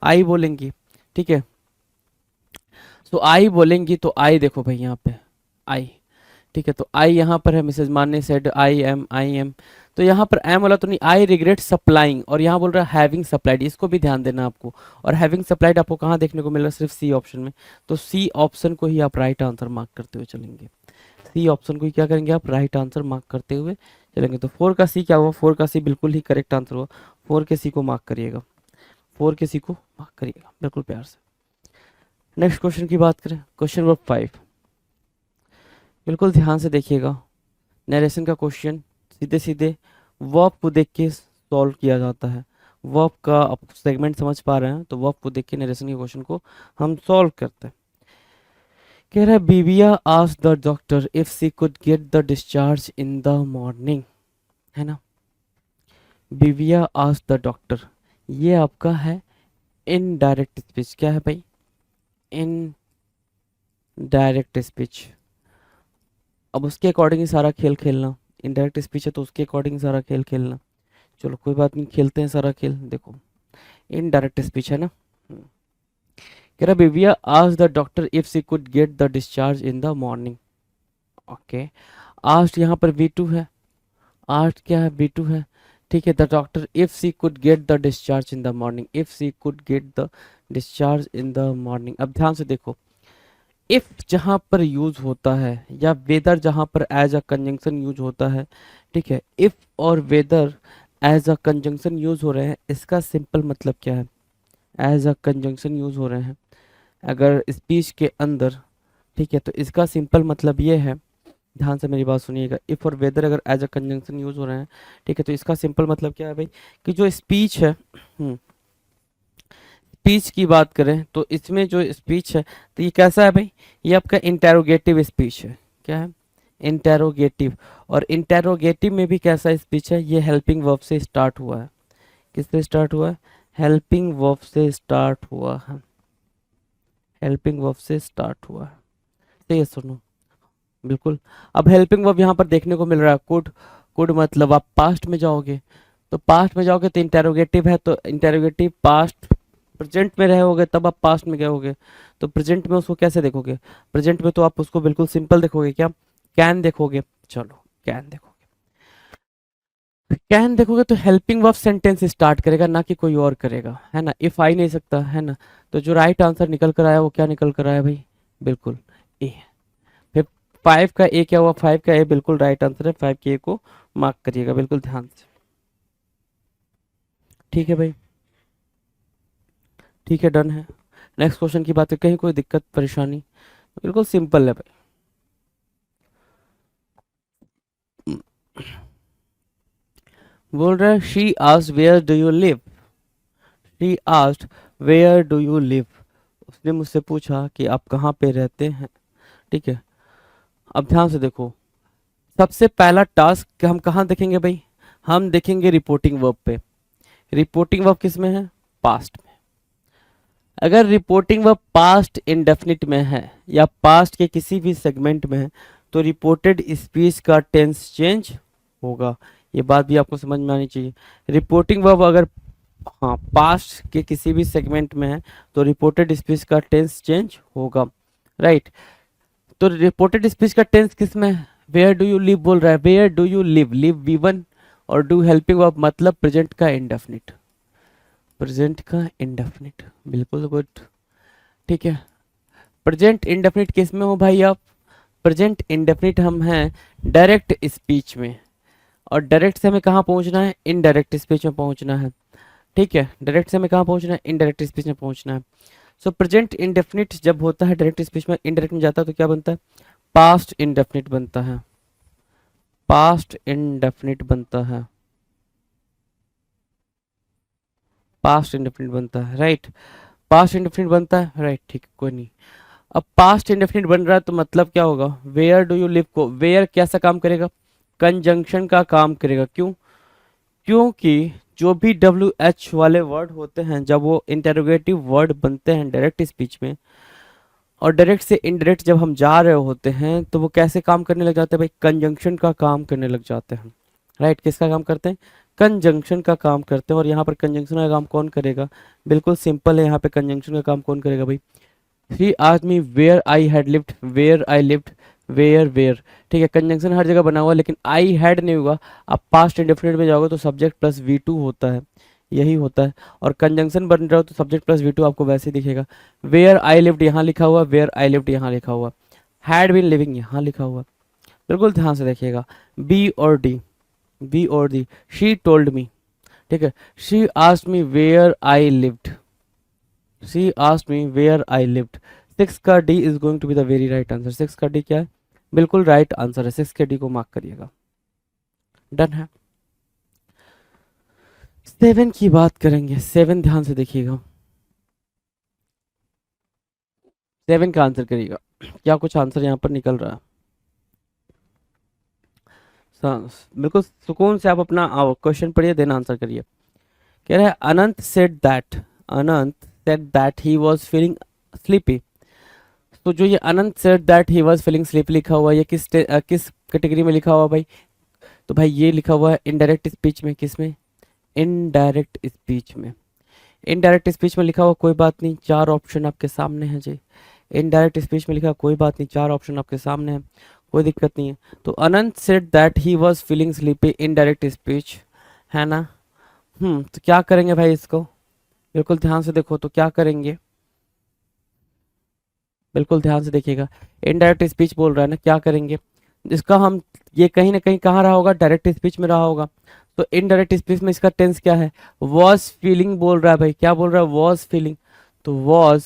B: आई बोलेंगी, ठीक है। तो आई बोलेंगी तो आई देखो भाई यहाँ पे आई, ठीक है, तो आई यहाँ पर है, मिसेज माने सेड आई एम, तो यहाँ पर एम वाला तो नहीं, आई रिग्रेट सप्लाइंग, और यहाँ बोल रहा है हैविंग सप्लाइड, इसको भी ध्यान देना आपको, और हैविंग सप्लाइड आपको कहाँ देखने को मिल रहा है, सिर्फ सी ऑप्शन में, तो सी ऑप्शन को ही आप राइट आंसर मार्क करते हुए चलेंगे, सी ऑप्शन को ही क्या करेंगे आप, राइट आंसर मार्क करते हुए चलेंगे। तो 4 का सी क्या हुआ, 4 का सी बिल्कुल ही करेक्ट आंसर हुआ, 4 के सी को मार्क करिएगा, 4 के सी को मार्क करिएगा बिल्कुल प्यार से। नेक्स्ट क्वेश्चन की बात करें, क्वेश्चन नंबर 5, बिल्कुल ध्यान से देखिएगा, नरेशन का क्वेश्चन सीधे सीधे वर्ब को देख के सॉल्व किया जाता है। वर्ब का आप सेगमेंट समझ पा रहे हैं, तो वर्ब को देख के नरेशन के क्वेश्चन को हम सॉल्व करते हैं। कह रहा है बीबिया asked the doctor if she could get the discharge in the morning, है ना। बीबिया आस्क्ड द डॉक्टर, ये आपका है इनडायरेक्ट स्पीच। क्या है भाई? Indirect speech. अब उसके अकॉर्डिंग ही सारा खेल खेलना। इनडायरेक्ट स्पीच है तो उसके अकॉर्डिंग सारा खेल खेलना। चलो कोई बात नहीं, खेलते हैं सारा खेल। देखो इनडायरेक्ट स्पीच है ना। कह रहा बीबिया asked the doctor if she could get the discharge in the morning. Okay, asked यहाँ पर V2 है, आस्क्ड क्या है? V2 है, ठीक है। The doctor if she could get the discharge in the morning, if she could get the discharge in the morning. अब ध्यान से देखो, इफ जहां पर यूज होता है या वेदर जहां पर एज अ कंजंक्शन यूज होता है, ठीक है। इफ और whether as a conjunction use हो रहे हैं, इसका सिंपल मतलब क्या है? एज अ कंजंक्शन यूज हो रहे हैं अगर स्पीच के अंदर, ठीक है, तो इसका सिंपल मतलब ये है, ध्यान से मेरी बात सुनिएगा। इफ और वेदर अगर एज अ कंजंक्शन यूज हो रहे हैं, ठीक है, तो इसका सिंपल मतलब क्या है भाई? कि जो स्पीच है, स्पीच की बात करें तो इसमें जो स्पीच है तो ये कैसा है भाई? ये आपका इंटेरोगेटिव स्पीच है। क्या है? इंटेरोगेटिव। और इंटेरोगेटिव में भी कैसा स्पीच है? ये हेल्पिंग वर्ब से स्टार्ट हुआ है। किससे स्टार्ट हुआ है? हेल्पिंग वर्ब से स्टार्ट हुआ है। हेल्पिंग वर्ब से स्टार्ट हुआ है। तो ये सुनो बिल्कुल। अब हेल्पिंग वर्ब यहाँ पर देखने को मिल रहा है कुड। कुड मतलब आप पास्ट में जाओगे, तो पास्ट में जाओगे तो इंटेरोगेटिव है, तो इंटेरोगेटिव पास्ट प्रेजेंट में रहोगे तब आप पास्ट में गए होगे, तो प्रेजेंट में उसको कैसे देखोगे? प्रेजेंट में तो आप उसको बिल्कुल सिंपल देखोगे। क्या? कैन देखोगे। चलो कैन देखोगे, कैन देखोगे तो हेल्पिंग वर्ब सेंटेंस स्टार्ट करेगा, ना कि कोई और करेगा, है ना। इफ आई नहीं सकता, है ना। तो जो राइट आंसर निकल कर आया वो क्या निकल कर आया भाई? बिल्कुल ए। फिर 5 का ए क्या हुआ? 5 का ए बिल्कुल राइट आंसर है। 5 के ए को मार्क करिएगा बिल्कुल ध्यान से। ठीक है भाई, ठीक है, डन है। नेक्स्ट क्वेश्चन की बात है, कहीं कोई दिक्कत परेशानी? बिल्कुल सिंपल है भाई। बोल रहा है she asked where do you live. She asked where do you live. उसने मुझसे पूछा कि आप कहाँ पे रहते हैं, ठीक है। अब ध्यान से देखो, सबसे पहला टास्क हम कहाँ देखेंगे भाई? हम देखेंगे रिपोर्टिंग वर्ब पे। रिपोर्टिंग वर्ब किस में है? पास्ट में। अगर रिपोर्टिंग वर्ब पास्ट इंडेफिनिट में है या पास्ट के किसी भी सेगमेंट में है, तो रिपोर्टेड स्पीच का टेंस चेंज होगा। ये बात भी आपको समझ में आनी चाहिए। रिपोर्टिंग वर्ब अगर हाँ पास्ट के किसी भी सेगमेंट में है तो रिपोर्टेड स्पीच का टेंस चेंज होगा, राइट। तो रिपोर्टेड स्पीच का टेंस किस में है? वेयर डू यू लिव बोल रहा है, where do you live, live V1 और डू हेल्पिंग वर्ब मतलब प्रेजेंट का इंडेफिनिट, प्रेजेंट का इंडेफिनिट, बिल्कुल गुड, ठीक है। प्रेजेंट इंडेफिनिट किस में हो भाई आप? प्रेजेंट इंडेफिनिट हम हैं डायरेक्ट स्पीच में, और डायरेक्ट से हमें कहाँ पहुंचना है? इनडायरेक्ट स्पीच में पहुंचना है, ठीक है। डायरेक्ट से हमें कहाँ पहुंचना है? इनडायरेक्ट स्पीच में पहुंचना है। सो प्रेजेंट इंडेफिनिट जब होता है डायरेक्ट स्पीच में, इनडायरेक्ट में जाता है तो क्या बनता है? पास्ट इंडेफिनिट बनता है। पास्ट इंडेफिनिट बनता है, पास्ट इंडेफिनिट बनता है, राइट। पास्ट इंडेफिनिट बनता है, राइट, ठीक, कोई नहीं। अब पास्ट इंडेफिनिट बन रहा है तो मतलब क्या होगा? वेयर डू यू लिव को वेयर कैसा काम करेगा? कंजंक्शन का काम करेगा। क्यों? क्योंकि जो भी WH वाले वर्ड होते हैं जब वो इंटेरोगेटिव वर्ड बनते हैं डायरेक्ट स्पीच में, और डायरेक्ट से इनडायरेक्ट जब हम जा रहे होते हैं तो वो कैसे काम करने लग जाते हैं भाई? कंजंक्शन का काम करने लग जाते हैं, राइट। किसका काम करते हैं? कंजंक्शन का काम करते हैं। और यहाँ पर कंजंक्शन का काम कौन करेगा? बिल्कुल सिंपल है, यहाँ पे कंजंक्शन का काम कौन करेगा भाई? He asked me where I had lived, where I lived, where where, ठीक है। कंजंक्शन हर जगह बना हुआ है लेकिन आई हैड नहीं होगा। आप पास्ट इंडेफिनिट में जाओगे तो सब्जेक्ट प्लस V2 होता है, यही होता है। और कंजंक्शन बन रहा हो तो सब्जेक्ट प्लस V2 आपको वैसे ही दिखेगा। वेयर आई लिव्ड यहाँ लिखा हुआ, वेयर आई लिव्ड यहाँ लिखा हुआ, हैड बीन लिविंग यहाँ लिखा हुआ। बिल्कुल ध्यान से देखिएगा, बी और डी, बी और डी। शी टोल्ड मी, ठीक है। She asked me where I lived, she asked me where I lived. 6 का D is going to be the very right answer. 6 का डी क्या है? बिल्कुल राइट आंसर है, 6 के डी को मार्क करिएगा। डन है। 7 की बात करेंगे। 7 ध्यान से देखिएगा, 7 का आंसर करिएगा। क्या कुछ आंसर यहाँ पर निकल रहा है। बिल्कुल सुकून से आप अपना क्वेश्चन पढ़िए, देन आंसर करिए। कह रहा है Anant said that he was feeling sleepy. तो जो ये Anant said that he was feeling sleepy लिखा हुआ है, ये किस कैटेगरी में लिखा हुआ भाई? तो भाई ये लिखा हुआ है इनडायरेक्ट स्पीच में। किस में? इनडायरेक्ट स्पीच में। इनडायरेक्ट स्पीच में लिखा हुआ कोई बात नहीं, 4 ऑप्शन आपके सामने हैं जी। इनडायरेक्ट स्पीच में लिखा कोई बात नहीं, 4 ऑप्शन आपके सामने हैं, कोई दिक्कत नहीं है। तो Anant said that he was feeling sleepy, indirect speech है ना। तो क्या करेंगे भाई इसको? बिल्कुल ध्यान से देखो, तो क्या करेंगे? बिल्कुल ध्यान से देखिएगा, इनडायरेक्ट स्पीच बोल रहा है ना, क्या करेंगे इसका हम? ये कहीं ना कहीं कहाँ रहा होगा? डायरेक्ट स्पीच में रहा होगा। तो इनडायरेक्ट स्पीच में इसका टेंस क्या है? वॉज फीलिंग बोल रहा है भाई। क्या बोल रहा है? Was feeling. तो वॉज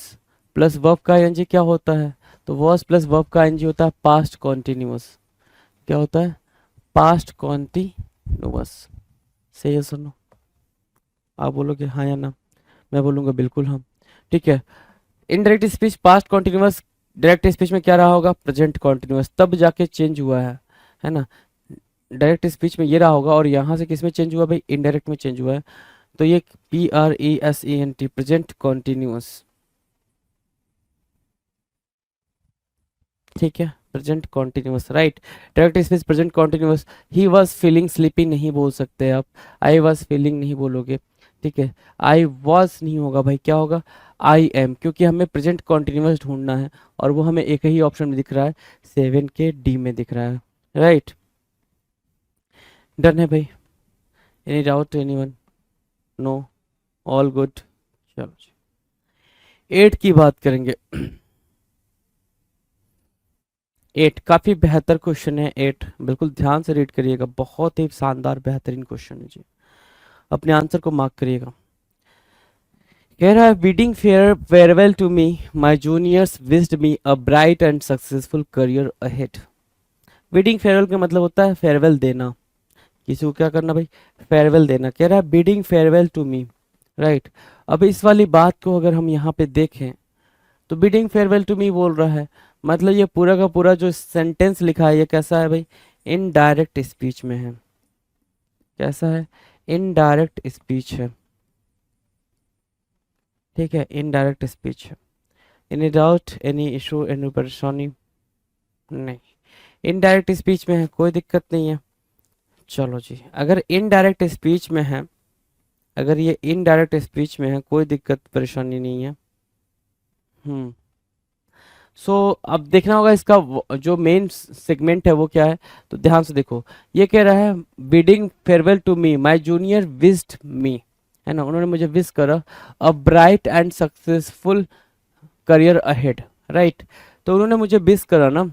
B: प्लस वर्ब का आईएनजी क्या होता है? तो वॉज प्लस वर्ब का आईएनजी होता है पास्ट कॉन्टिन्यूअस। क्या होता है? Past continuous. सही है? सुनो, आप बोलोगे हाँ या ना, मैं बोलूंगा बिल्कुल हाँ। ठीक है। Indirect speech past continuous, direct speech में क्या रहा होगा? प्रेजेंट कॉन्टिन्यूअस, तब जाके चेंज हुआ है ना। डायरेक्ट स्पीच में ये रहा होगा, और यहाँ से किस में चेंज हुआ भाई? इनडायरेक्ट में चेंज हुआ है। तो ये PRESENT, प्रेजेंट कॉन्टिन्यूअस। ठीक है, present continuous, right. Direct speech present continuous. He was feeling sleepy नहीं बोल सकते आप, आई वॉज फीलिंग नहीं बोलोगे। ठीक है, आई वॉज नहीं होगा भाई, क्या होगा? आई एम, क्योंकि हमें प्रेजेंट कॉन्टिन्यूअस ढूंढना है, और वो हमें एक ही ऑप्शन में दिख रहा है, 7 के डी में दिख रहा है, राइट। डन है भाई? Any doubt anyone? No, all good. चलो जी, 8 की बात करेंगे। 8 काफी बेहतर क्वेश्चन है। 8 बिल्कुल ध्यान से रीड करिएगा, बहुत ही शानदार बेहतरीन क्वेश्चन है जी। अपने आंसर को मार्क करिएगा। कह रहा है bidding farewell to me, my juniors wished me a bright and successful career ahead. Bidding farewell का मतलब होता है फेयरवेल देना, किसी को क्या करना भाई? फेयरवेल देना। कह रहा है bidding farewell to me, right. अब इस वाली बात को अगर हम यहाँ पे देखें, तो बिडिंग फेयरवेल टू मी बोल रहा है, मतलब ये पूरा का पूरा जो सेंटेंस लिखा है ये कैसा है भाई? इनडायरेक्ट स्पीच में है। कैसा है? इनडायरेक्ट स्पीच है। ठीक है, इनडायरेक्ट स्पीच है। Any doubt, any issue, any परेशानी? नहीं, इनडायरेक्ट स्पीच में है, कोई दिक्कत नहीं है। चलो जी, अगर इनडायरेक्ट स्पीच में है, अगर ये इनडायरेक्ट स्पीच में है, कोई दिक्कत परेशानी नहीं है। सो अब देखना होगा इसका जो मेन सेगमेंट है वो क्या है। तो ध्यान से देखो, ये कह रहा है bidding farewell to me, my junior wished me, है ना, उन्होंने मुझे विश करा a bright and successful career ahead, right. तो उन्होंने मुझे विश करा ना,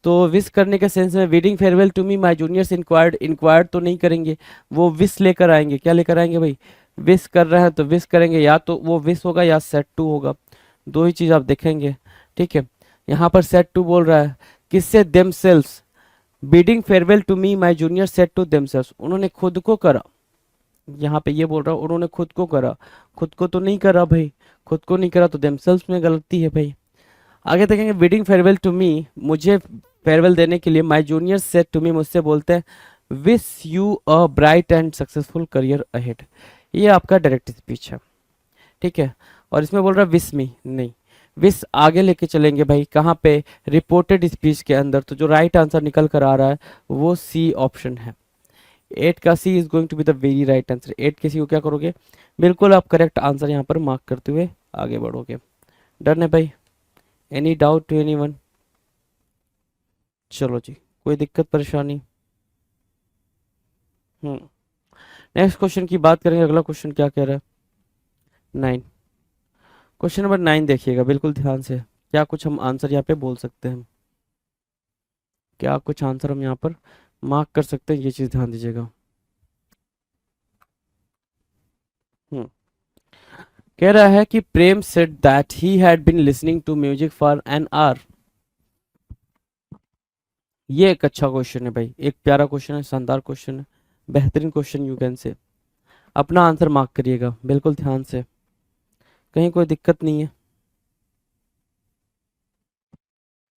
B: तो विश करने के सेंस में bidding farewell to me my juniors inquired तो नहीं करेंगे, वो विश लेकर आएंगे। क्या लेकर आएंगे भाई? विश कर रहे हैं तो विश करेंगे, या तो वो विश होगा या सेट टू होगा, दो ही चीज आप देखेंगे। ठीक है, यहाँ पर सेट टू बोल रहा है किससे? Themselves. Bidding farewell to me my junior said to themselves, उन्होंने खुद को करा। यहाँ पे ये बोल रहा हूँ उन्होंने खुद को करा, खुद को तो नहीं करा भाई, खुद को नहीं करा तो देमसेल्व्स में गलती है भाई। आगे देखेंगे बिडिंग फेयरवेल टू मी, मुझे फेयरवेल देने के लिए my junior said to me, मुझसे बोलते हैं wish you a bright and successful career ahead. ये आपका डायरेक्ट स्पीच है। ठीक है, और इसमें बोल रहा है विश मी, नहीं, विश आगे लेके चलेंगे भाई, कहाँ पे? रिपोर्टेड स्पीच के अंदर। तो जो राइट आंसर निकल कर आ रहा है वो सी ऑप्शन है। 8 का C is going to be the very right answer. 8 के सी को क्या करोगे? बिल्कुल आप करेक्ट आंसर यहाँ पर मार्क करते हुए आगे बढ़ोगे। डन है भाई? Any doubt to anyone? चलो जी, कोई दिक्कत परेशानी? नेक्स्ट क्वेश्चन की बात करेंगे। अगला क्वेश्चन क्या कह रहा है? 9, क्वेश्चन नंबर 9 देखिएगा बिल्कुल ध्यान से, क्या कुछ हम आंसर यहाँ पे बोल सकते हैं, क्या कुछ आंसर हम यहाँ पर मार्क कर सकते हैं, ये चीज ध्यान दीजिएगा। कह रहा है कि Prem said that he had been listening to music for an hour. ये एक अच्छा क्वेश्चन है भाई, एक प्यारा क्वेश्चन है, शानदार क्वेश्चन है, बेहतरीन क्वेश्चन यू कैन से। अपना आंसर मार्क करिएगा बिल्कुल ध्यान से, कहीं कोई दिक्कत नहीं है,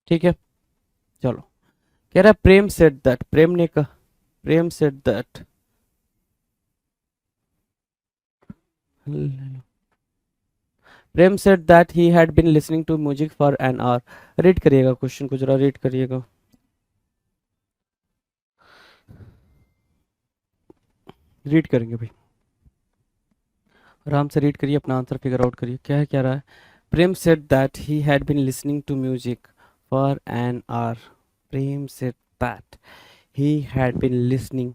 B: ठीक है। चलो, कह रहा है प्रेम सेड दैट, प्रेम ने कहा, Prem said that, Prem said that he had been listening to music for an hour. Read करिएगा क्वेश्चन को, जरा रीड करिएगा, रीड करेंगे भाई, आराम से रीड करिए, अपना आंसर फिगर आउट करिए। क्या है, क्या रहा है? Prem said that he had been listening to music for an hour. Prem said that he had been listening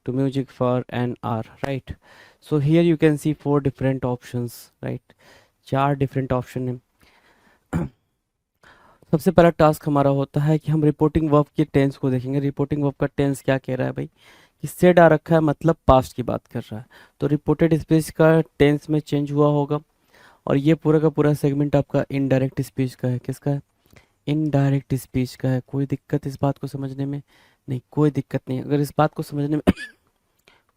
B: to music for an hour, right? So here you can see 4 different options, right? 4 different option है। सबसे पहला task हमारा होता है कि हम reporting verb के tense को देखेंगे। रिपोर्टिंग वर्ब का टेंस क्या कह रहा है भाई, कि सेड आ रखा है मतलब पास्ट की बात कर रहा है, तो रिपोर्टेड स्पीच का टेंस में चेंज हुआ होगा। और ये पूरा का पूरा सेगमेंट आपका इनडायरेक्ट स्पीच का है। किसका है? इनडायरेक्ट स्पीच का है। कोई दिक्कत इस बात को समझने में? नहीं, कोई दिक्कत नहीं। अगर इस बात को समझने में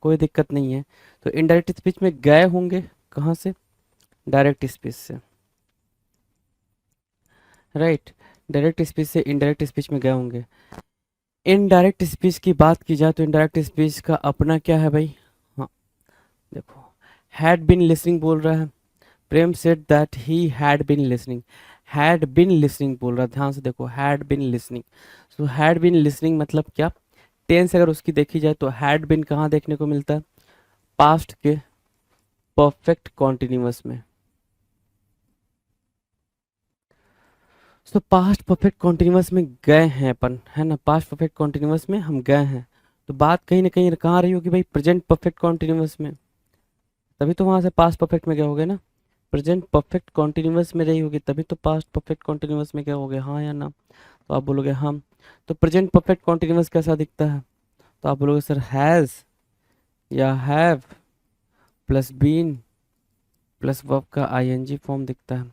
B: कोई दिक्कत नहीं है तो इनडायरेक्ट स्पीच में गए होंगे कहाँ से? डायरेक्ट स्पीच से, राइट। डायरेक्ट स्पीच से इनडायरेक्ट स्पीच में गए होंगे। इनडायरेक्ट स्पीच की बात की जाए तो इनडायरेक्ट स्पीच का अपना क्या है भाई? हाँ देखो, हैड बिन लिसनिंग बोल रहा है। Prem said that he had been listening, had been listening बोल रहा है, ध्यान से देखो, had been listening. So had been listening मतलब क्या? टेंस अगर उसकी देखी जाए तो हैड बिन कहाँ देखने को मिलता है? पास्ट के परफेक्ट कॉन्टिन्यूअस में। सो पास्ट परफेक्ट कॉन्टिन्यूअस में गए हैं अपन, है ना, पास्ट परफेक्ट कॉन्टिन्यूअस में हम गए हैं। तो बात कहीं ना कहीं कहाँ रही होगी भाई? प्रेजेंट परफेक्ट कॉन्टिन्यूअस में, तभी तो वहां से पास्ट परफेक्ट में गए होगे ना। प्रेजेंट परफेक्ट कॉन्टिन्यूअस में रही होगी तभी तो पास्ट परफेक्ट कॉन्टिन्यूअस में गए होगे, हाँ या ना? तो आप बोलोगे हाँ। तो प्रेजेंट परफेक्ट कॉन्टिन्यूअस कैसा दिखता है? तो आप बोलोगे सर हैज़ या have plus been plus verb का आईएनजी फॉर्म दिखता है।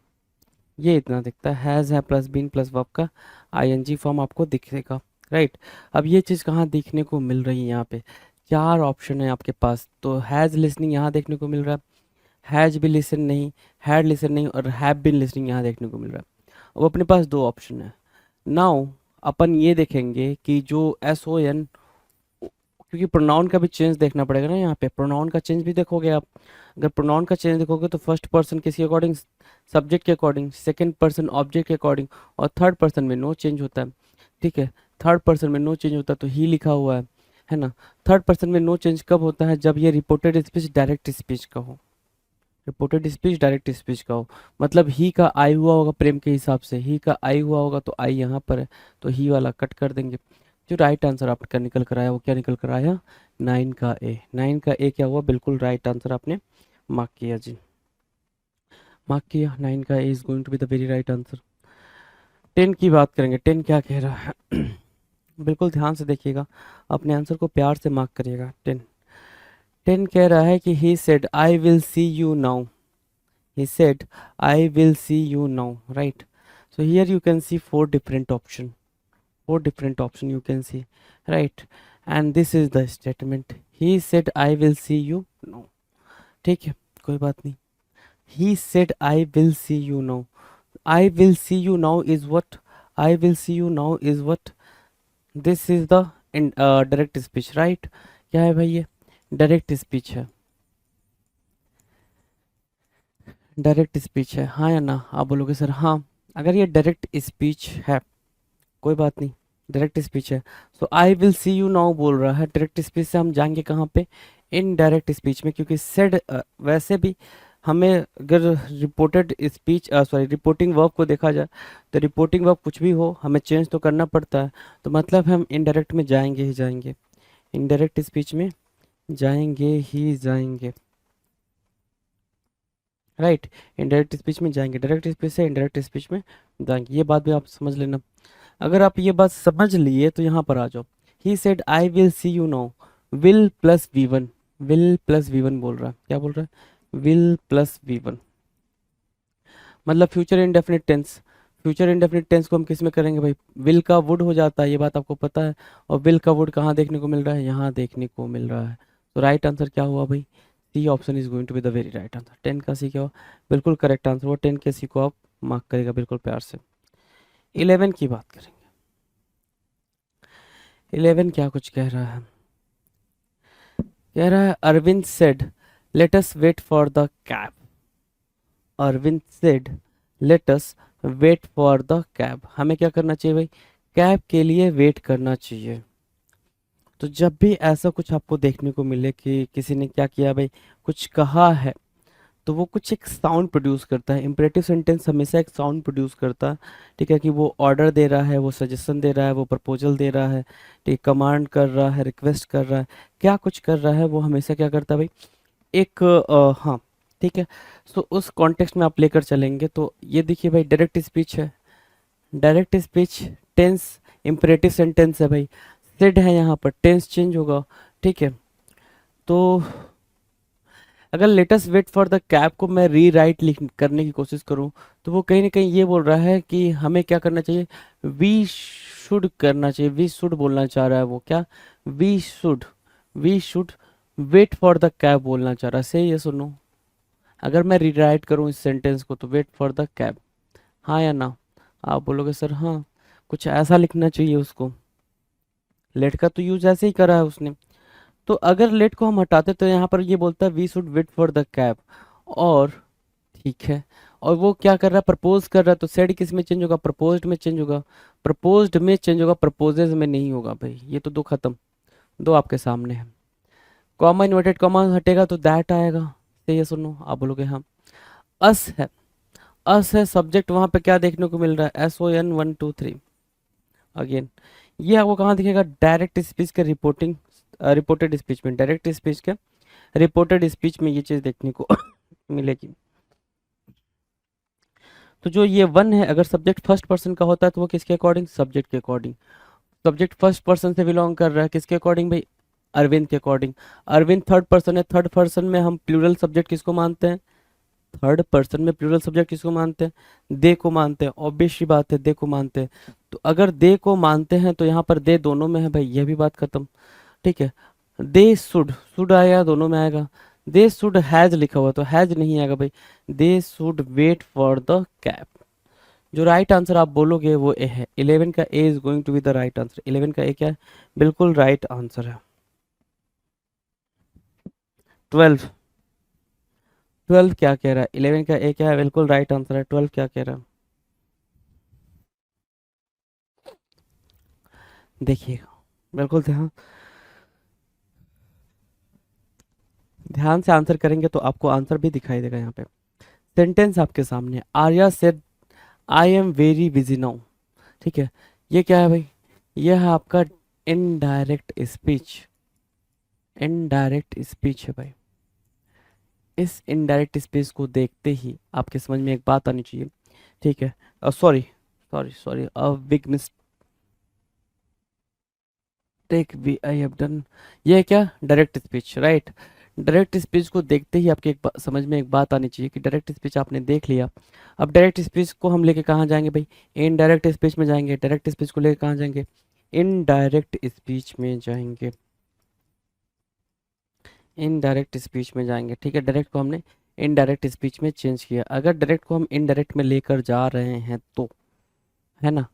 B: ये इतना दिखता है, हैज़ है प्लस बीन प्लस वर्ब का आईएनजी फॉर्म आपको दिखेगा, राइट। अब ये चीज़ कहाँ देखने को मिल रही है? यहाँ पे 4 ऑप्शन है आपके पास। तो हैज़ लिसनिंग यहाँ देखने को मिल रहा है, हैज़ भी लिसन नहीं, हैड लिसन नहीं, और हैव बिन लिसनिंग यहाँ देखने को मिल रहा है। अब अपने पास 2 ऑप्शन है। नाउ अपन ये देखेंगे कि जो एस ओ एन, क्योंकि प्रोनाउन का भी चेंज देखना पड़ेगा ना, यहाँ पे प्रोनाउन का चेंज भी देखोगे आप। अगर प्रोनाउन का चेंज देखोगे तो फर्स्ट पर्सन किसके अकॉर्डिंग? सब्जेक्ट के अकॉर्डिंग, सेकंड पर्सन ऑब्जेक्ट के अकॉर्डिंग, और थर्ड पर्सन में नो चेंज होता है, ठीक है। थर्ड पर्सन में नो चेंज होता है तो ही लिखा हुआ है ना। थर्ड पर्सन में नो चेंज कब होता है? जब ये रिपोर्टेड स्पीच डायरेक्ट स्पीच का हो। रिपोर्टेड स्पीच डायरेक्ट स्पीच का हो, मतलब ही का आई हुआ होगा प्रेम के हिसाब से, ही का आई हुआ होगा तो आई यहाँ पर है, तो ही वाला कट कर देंगे। जो राइट आंसर आपका निकल कर आया वो क्या निकल कर आया? 9 का ए। 9 का ए क्या हुआ? बिल्कुल राइट आंसर आपने मार्क किया जी, मार्क किया। 9 का A is going to be the very right answer. 10 की बात करेंगे, 10 क्या कह रहा है? बिल्कुल ध्यान से देखिएगा, अपने आंसर को प्यार से मार्क करिएगा। 10 कह रहा है कि he said I will see you now, he said I will see you now, right? So here you can see 4 different option, 4 different option you can see, right? And this is the statement, he said I will see you now, ठीक है, कोई बात नहीं। he said I will see you now, I will see you now is what? I will see you now is what? this is the direct speech, right? क्या है भाई? ये direct speech है, डायरेक्ट स्पीच है, हाँ या ना? आप बोलोगे सर हाँ। अगर ये डायरेक्ट स्पीच है कोई बात नहीं, डायरेक्ट स्पीच है। So I will see you now बोल रहा है, डायरेक्ट स्पीच से हम जाएंगे कहाँ पे? इन डायरेक्ट स्पीच में, क्योंकि सेड वैसे भी हमें अगर reported speech sorry reporting verb को देखा जाए तो रिपोर्टिंग वर्ब कुछ भी हो हमें चेंज तो करना पड़ता है, तो मतलब हम इनडायरेक्ट में जाएंगे ही जाएंगे, इनडायरेक्ट स्पीच में जाएंगे ही जाएंगे, राइट। इनडायरेक्ट स्पीच में जाएंगे, डायरेक्ट स्पीच से इनडायरेक्ट स्पीच में जाएंगे, ये बात भी आप समझ लेना। अगर आप ये बात समझ लिए तो यहाँ पर आ जाओ। He said I will see you now, will plus V1, will plus V1 बोल रहा है, क्या बोल रहा है? विल प्लस V1 मतलब future indefinite tense. Future indefinite tense को हम किस में करेंगे भाई, विल का वुड हो जाता है, ये बात आपको पता है। और विल का वुड कहाँ देखने को मिल रहा है, यहाँ देखने को मिल रहा है। तो राइट आंसर क्या हुआ भाई, C option is going to be the very right answer. 10 का सी क्या हुआ, बिल्कुल करेक्ट आंसर। वो 10 के सी को आप मार्क करेगा बिल्कुल प्यार से। 11 की बात करेंगे। 11 क्या कुछ कह रहा है, कह रहा है Arvind said let us wait for the cab. Arvind said let us wait for the cab, हमें क्या करना चाहिए भाई, कैब के लिए वेट करना चाहिए। तो जब भी ऐसा कुछ आपको देखने को मिले कि किसी ने क्या किया भाई, कुछ कहा है, तो वो कुछ एक साउंड प्रोड्यूस करता है। इम्परेटिव सेंटेंस हमेशा एक साउंड प्रोड्यूस करता है, ठीक है, कि वो ऑर्डर दे रहा है, वो सजेशन दे रहा है, वो प्रपोजल दे रहा है, ठीक, कमांड कर रहा है, रिक्वेस्ट कर रहा है, क्या कुछ कर रहा है, वो हमेशा क्या करता है भाई, एक हाँ ठीक है। सो उस कॉन्टेक्स्ट में आप लेकर चलेंगे तो ये देखिए भाई डायरेक्ट स्पीच है, direct speech tense imperative sentence है भाई, सेड है यहाँ पर, टेंस चेंज होगा, ठीक है। तो अगर let us wait for the cab को मैं री राइट लिख करने की कोशिश करूं तो वो कहीं ना कहीं ये बोल रहा है कि हमें क्या करना चाहिए, वी शुड करना चाहिए, वी शुड बोलना चाह रहा है वो, क्या we should wait for the cab बोलना चाह रहा है। सही है, सुनो, अगर मैं री राइट करूं इस सेंटेंस को तो वेट फॉर द कैब, हाँ या ना, आप बोलोगे सर हाँ, कुछ ऐसा लिखना चाहिए उसको, लेट का तो यूज ऐसे ही करा है उसने। तो अगर लेट को हम हटाते तो यहाँ पर ये बोलता है we should wait for the cab, और ठीक है, और वो क्या कर रहा है, प्रपोज कर रहा है, तो सेड किस में चेंज होगा, प्रपोज्ड में चेंज होगा, प्रपोज्ड में चेंज होगा, प्रपोजेज में नहीं होगा भाई। ये तो दो खत्म, दो आपके सामने है। कॉमा इन्वर्टेड कॉमा हटेगा तो दैट आएगा। सही है, सुनो, आप बोलोगे हाँ। अस है, अस है सब्जेक्ट, वहां पे क्या देखने को मिल रहा है, SON 1 2 3 अगेन। ये आपको कहाँ दिखेगा, डायरेक्ट स्पीच के रिपोर्टिंग, रिपोर्टेड स्पीच में, डायरेक्ट स्पीच के रिपोर्टेड स्पीच में ये चीज देखने को मिलेगी। तो जो ये 1 है, अगर सब्जेक्ट फर्स्ट पर्सन का होता है तो वो किसके अकॉर्डिंग, सब्जेक्ट के अकॉर्डिंग। सब्जेक्ट फर्स्ट पर्सन से बिलोंग कर रहा है, किसके अकॉर्डिंग भाई, अरविंद के अकॉर्डिंग। अरविंद थर्ड पर्सन है, थर्ड पर्सन में हम प्लूरल सब्जेक्ट किसको मानते हैं, थर्ड पर्सन में प्लूरल सब्जेक्ट किसको मानते हैं, दे को मानते हैं, ऑब्वियस सी बात है, दे को मानते हैं। तो अगर दे को मानते हैं तो यहाँ पर दे दोनों में है भाई, यह भी बात खत्म, ठीक है। दे शुड आएगा, दोनों में आएगा। दे शुड हैज लिखा हुआ तो हैज नहीं आएगा भाई, they should wait for the cab. जो राइट आंसर आप बोलोगे वो ए है, 11 का A is going to be the right answer. 11 का ए क्या है, बिल्कुल राइट आंसर है। 12, 12 क्या कह रहा है, 11 का ए क्या है, बिल्कुल राइट आंसर है। 12 क्या कह रहा है, देखिएगा बिल्कुल ध्यान, ध्यान से आंसर करेंगे तो आपको आंसर भी दिखाई देगा। यहाँ पे सेंटेंस आपके सामने, Arya said I am very busy now, ठीक है। ये क्या है भाई, ये है आपका इनडायरेक्ट स्पीच, इनडायरेक्ट स्पीच है भाई। इस इनडायरेक्ट स्पीच को देखते ही आपके समझ में एक बात आनी चाहिए, ठीक है। Sorry sorry sorry, a big mistake we I have done. ये है क्या, direct speech, right. Direct speech को देखते ही आपके समझ में एक बात आनी चाहिए कि डायरेक्ट स्पीच आपने देख लिया। अब डायरेक्ट स्पीच को हम लेके कहाँ जाएंगे भाई, इनडायरेक्ट स्पीच में जाएंगे। डायरेक्ट स्पीच को लेके कहाँ जाएंगे, इनडायरेक्ट स्पीच में जाएंगे, इनडायरेक्ट स्पीच में जाएंगे, ठीक है। डायरेक्ट को हमने इनडायरेक्ट स्पीच में चेंज किया। अगर डायरेक्ट को हम इनडायरेक्ट में लेकर जा रहे हैं तो, है ना,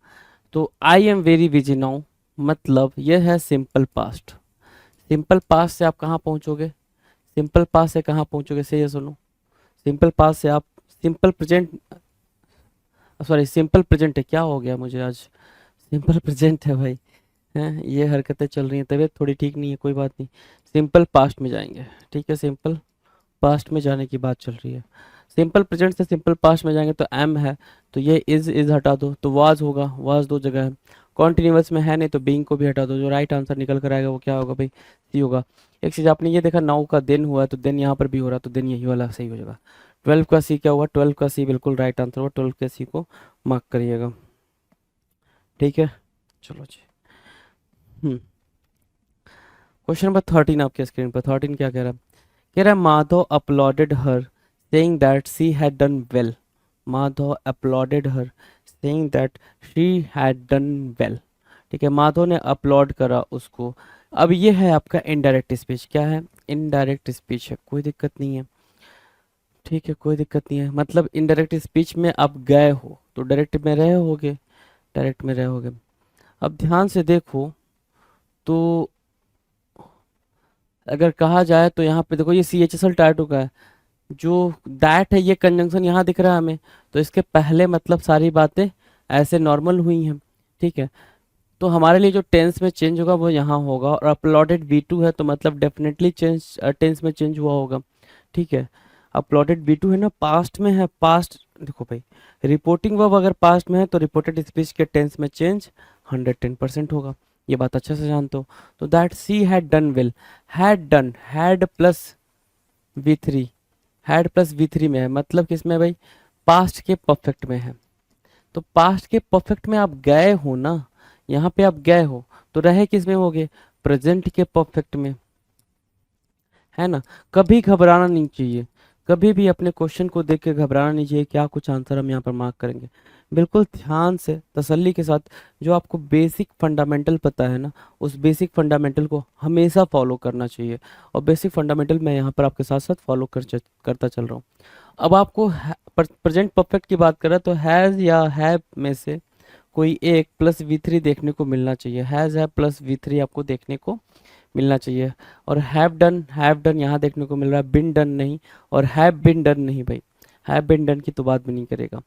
B: तो I am very busy now मतलब यह है सिंपल पास्ट। सिंपल पास्ट से आप कहाँ पहुंचोगे, सिंपल पास्ट से कहाँ पहुंचोगे, से ये सुनो, सिंपल पास्ट से आप simple present, sorry simple present है, क्या हो गया मुझे आज, सिंपल प्रेजेंट है भाई, हैं ये हरकतें चल रही हैं, तबीयत थोड़ी ठीक नहीं है, कोई बात नहीं। सिंपल पास्ट में जाएंगे, ठीक है, सिंपल पास्ट में जाने की बात चल रही है। सिंपल प्रेजेंट से सिंपल पास्ट में जाएंगे तो एम है, तो ये इज हटा दो तो वाज होगा, वाज दो जगह है। कॉन्टिन्यूअस में है नहीं तो बीइंग को भी हटा दो, जो राइट आंसर निकल कर आएगा वो क्या होगा भाई, सी होगा। एक चीज़ आपने ये देखा, नाउ का दिन हुआ है तो दिन यहाँ पर भी हो रहा है, तो दिन यही वाला सही हो जाएगा। 12 का सी क्या हुआ, 12 का सी बिल्कुल राइट आंसर हुआ। 12 के सी को मार्क करिएगा, ठीक है। चलो जी, क्वेश्चन नंबर 13 आपके स्क्रीन पर। 13 क्या कह रहा है, कह रहा है Madhav uploaded her saying that she had done well. Madhav uploaded her saying that she had done well. ठीक है, माधव ने अपलोड करा उसको। अब ये है आपका इनडायरेक्ट स्पीच। क्या है? इनडायरेक्ट स्पीच है, कोई दिक्कत नहीं है। ठीक है, कोई दिक्कत नहीं है। मतलब इनडायरेक्ट स्पीच में आप गए हो तो डायरेक्ट में रहे होगे, डायरेक्ट में रहे होगे। अब ध्यान से देखो तो अगर कहा जाए तो यहाँ पे देखो, ये सी एच एस एल टाटू का है, जो दैट है ये कंजंक्शन यहाँ दिख रहा है हमें, तो इसके पहले मतलब सारी बातें ऐसे नॉर्मल हुई हैं। ठीक है, तो हमारे लिए जो टेंस में चेंज होगा वो यहाँ होगा, और अपलोडेड V2 है तो मतलब डेफिनेटली चेंज टेंस में चेंज हुआ होगा। ठीक है, अपलोडेड V2 है ना, पास्ट में है, पास्ट देखो भाई, रिपोर्टिंग वर्ब अगर पास्ट में है तो रिपोर्टेड स्पीच के टेंस में चेंज 110% होगा। ये बात अच्छे से जानते हो। तो that she had done well, had done, had plus V3, had plus V3 में है, मतलब किसमें है भाई? पास्ट के परफेक्ट में है। तो पास्ट के परफेक्ट में आप गए हो ना, यहाँ पे आप गए हो तो रहे किस में होगे? प्रेजेंट के परफेक्ट में, है ना। कभी घबराना नहीं चाहिए, कभी भी अपने क्वेश्चन को देख के घबराना नहीं चाहिए क्या कुछ आंसर हम यहाँ पर मार्क करेंगे। बिल्कुल ध्यान से तसल्ली के साथ, जो आपको बेसिक फंडामेंटल पता है ना, उस बेसिक फंडामेंटल को हमेशा फॉलो करना चाहिए। और बेसिक फंडामेंटल मैं यहाँ पर आपके साथ साथ फॉलो करता चल रहा हूँ। अब आपको प्रेजेंट परफेक्ट की बात करें तो हैज़ या हैव में से कोई एक प्लस V3 देखने को मिलना चाहिए। हैज़ है प्लस V3 आपको देखने को मिलना चाहिए। और हैव डन यहाँ देखने को मिल रहा है, बिन डन नहीं, और हैव बिन डन नहीं भाई, हैव बिन डन की तो बात भी नहीं करेगा।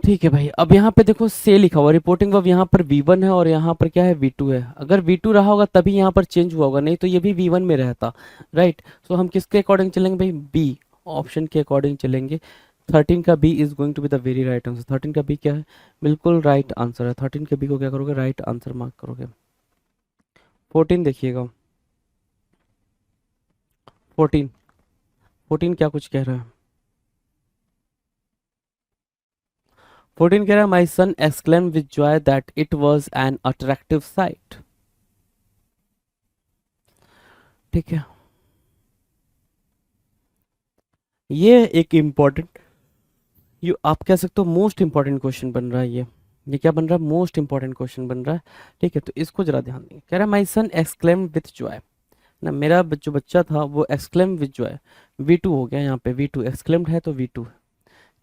B: ठीक है भाई, अब यहाँ पे देखो से लिखा हुआ, रिपोर्टिंग वर्ब यहाँ पर V1 है और यहाँ पर क्या है? V2 है। अगर V2 रहा होगा तभी यहाँ पर चेंज हुआ होगा, नहीं तो ये भी V1 में रहता, राइट। सो हम किसके अकॉर्डिंग चलेंगे भाई? बी ऑप्शन के अकॉर्डिंग चलेंगे। 13 का B is going to be the very right answer. 13 का बी क्या है? बिल्कुल राइट आंसर है। 13 के बी को क्या करोगे? राइट आंसर मार्क करोगे। 14 देखिएगा, 14, 14 क्या कुछ कह रहा है? 14 कह रहा है, my son exclaim with joy that it was an attractive sight. ठीक है, ये एक इम्पॉर्टेंट, ये आप कह सकते हो मोस्ट इंपॉर्टेंट क्वेश्चन बन रहा है। ये क्या बन रहा है? मोस्ट इंपॉर्टेंट क्वेश्चन बन रहा है। ठीक है, तो इसको जरा ध्यान देंगे। कह रहा है my son exclaim with Joy ना, मेरा जो बच्चा था वो एक्सक्लेम विथ जॉय, V2 हो गया यहाँ पे, V2 एक्सक्लेम्ड है तो V2 है।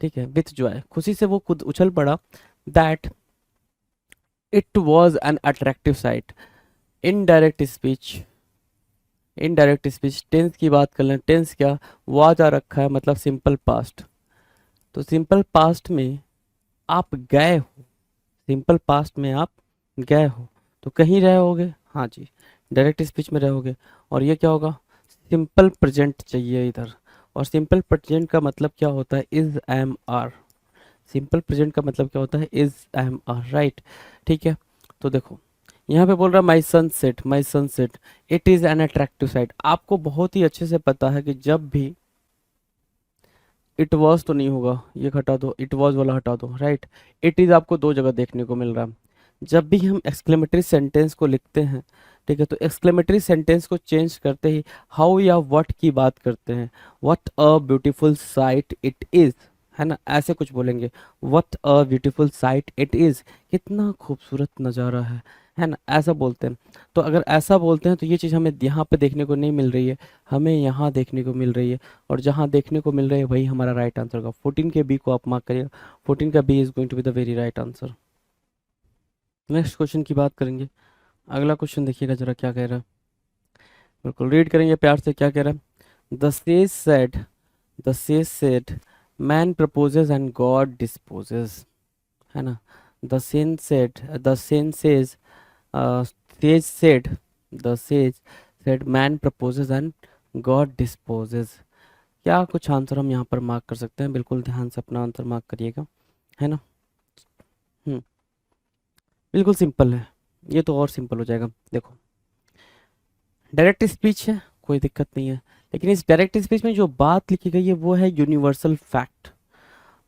B: ठीक है, विथ जॉय, खुशी से वो खुद उछल पड़ा, that it was an attractive sight. Indirect speech, indirect speech tense की बात कर लें, टेंस क्या वाज आ रखा है, मतलब सिंपल पास्ट। तो सिंपल पास्ट में आप गए हो, सिंपल पास्ट में आप गए हो तो कहीं रहे होगे, हाँ जी, डायरेक्ट स्पीच में रहोगे। और ये क्या होगा? सिंपल प्रेजेंट चाहिए इधर, और सिंपल प्रेजेंट का मतलब क्या होता है? Is am are. Simple present का मतलब क्या होता है? Is am are, right. ठीक है, तो देखो यहाँ पे बोल रहा है my son said, my son said it is an attractive sight. आपको बहुत ही अच्छे से पता है कि जब भी इट वॉज तो नहीं होगा, ये हटा दो, इट वॉज वाला हटा दो, राइट। इट इज आपको दो जगह देखने को मिल रहा है। जब भी हम एक्सक्लेमेटरी सेंटेंस को लिखते हैं, ठीक है, तो एक्सक्लेमेटरी सेंटेंस को चेंज करते ही हाउ या व्हाट की बात करते हैं। What a beautiful sight it is, है ना, ऐसे कुछ बोलेंगे। What a beautiful sight it is, कितना खूबसूरत नज़ारा है ना, ऐसा बोलते हैं। तो अगर ऐसा बोलते हैं तो ये चीज़ हमें यहाँ पे देखने को नहीं मिल रही है, हमें यहाँ देखने को मिल रही है। और जहाँ देखने को मिल रही है वही हमारा राइट आंसर का। 14 के बी को आप मार्क करिएगा। 14 का B is going to be the very right answer. Next question की बात करेंगे। अगला क्वेश्चन देखिएगा जरा क्या कह रहा है, बिल्कुल रीड करेंगे प्यार से। क्या कह रहा है? The sage said man proposes and God disposes, है ना। The Sen says says said the sage said man proposes and God disposes. क्या कुछ आंसर हम यहाँ पर मार्क कर सकते हैं? बिल्कुल ध्यान से अपना आंसर मार्क करिएगा, है ना। बिल्कुल सिंपल है, ये तो और सिंपल हो जाएगा। देखो डायरेक्ट स्पीच है, कोई दिक्कत नहीं है, लेकिन इस डायरेक्ट स्पीच में जो बात लिखी गई है वो है यूनिवर्सल फैक्ट।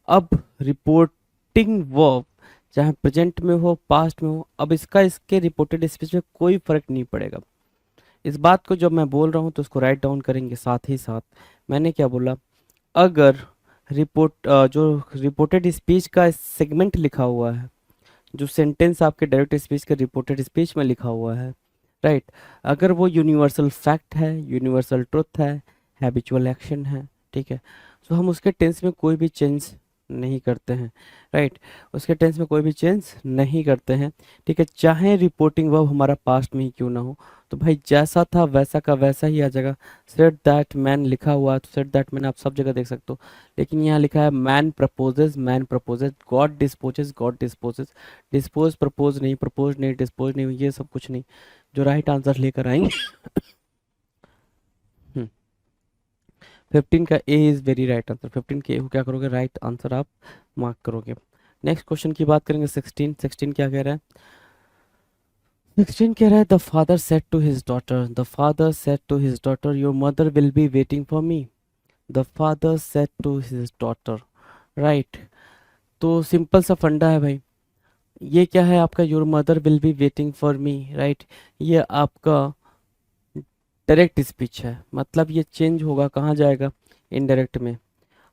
B: अब रिपोर्टिंग वर्ब चाहे प्रेजेंट में हो पास्ट में हो, अब इसके रिपोर्टेड स्पीच में कोई फर्क नहीं पड़ेगा। इस बात को जब मैं बोल रहा हूँ तो उसको राइट डाउन करेंगे साथ ही साथ। मैंने क्या बोला? अगर जो रिपोर्टेड स्पीच का सेगमेंट लिखा हुआ है, जो सेंटेंस आपके डायरेक्ट स्पीच के रिपोर्टेड स्पीच में लिखा हुआ है, राइट, अगर वो यूनिवर्सल फैक्ट है, यूनिवर्सल ट्रुथ है, हैबिचुअल एक्शन है, ठीक है, तो हम उसके टेंस में कोई भी चेंज नहीं करते हैं, राइट, उसके टेंस में कोई भी चेंज नहीं करते हैं, ठीक है, चाहे रिपोर्टिंग वर्ब हमारा पास्ट में ही क्यों ना हो, तो भाई जैसा था वैसा का वैसा ही आ जाएगा। सेड दैट मैन लिखा हुआ है तो सेड दैट मैन आप सब जगह देख सकते हो, लेकिन यहाँ लिखा है man proposes, God disposes, dispose propose नहीं डिस्पोज नहीं, ये सब कुछ नहीं, जो राइट आंसर लेकर आएंगे 15 का A is very right answer, 15 के ए को क्या करोगे, राइट आंसर आप मार्क करोगे। नेक्स्ट क्वेश्चन की बात करेंगे 16 क्या कह रहा है, 16 कह रहा है the father said to his daughter, the father said to his daughter your mother will be waiting for me, the father said to his daughter, right, तो सिंपल सा फंडा है भाई, ये क्या है आपका your mother will be waiting for me, right, ये आपका डायरेक्ट स्पीच है, मतलब ये चेंज होगा कहाँ जाएगा, इनडायरेक्ट में।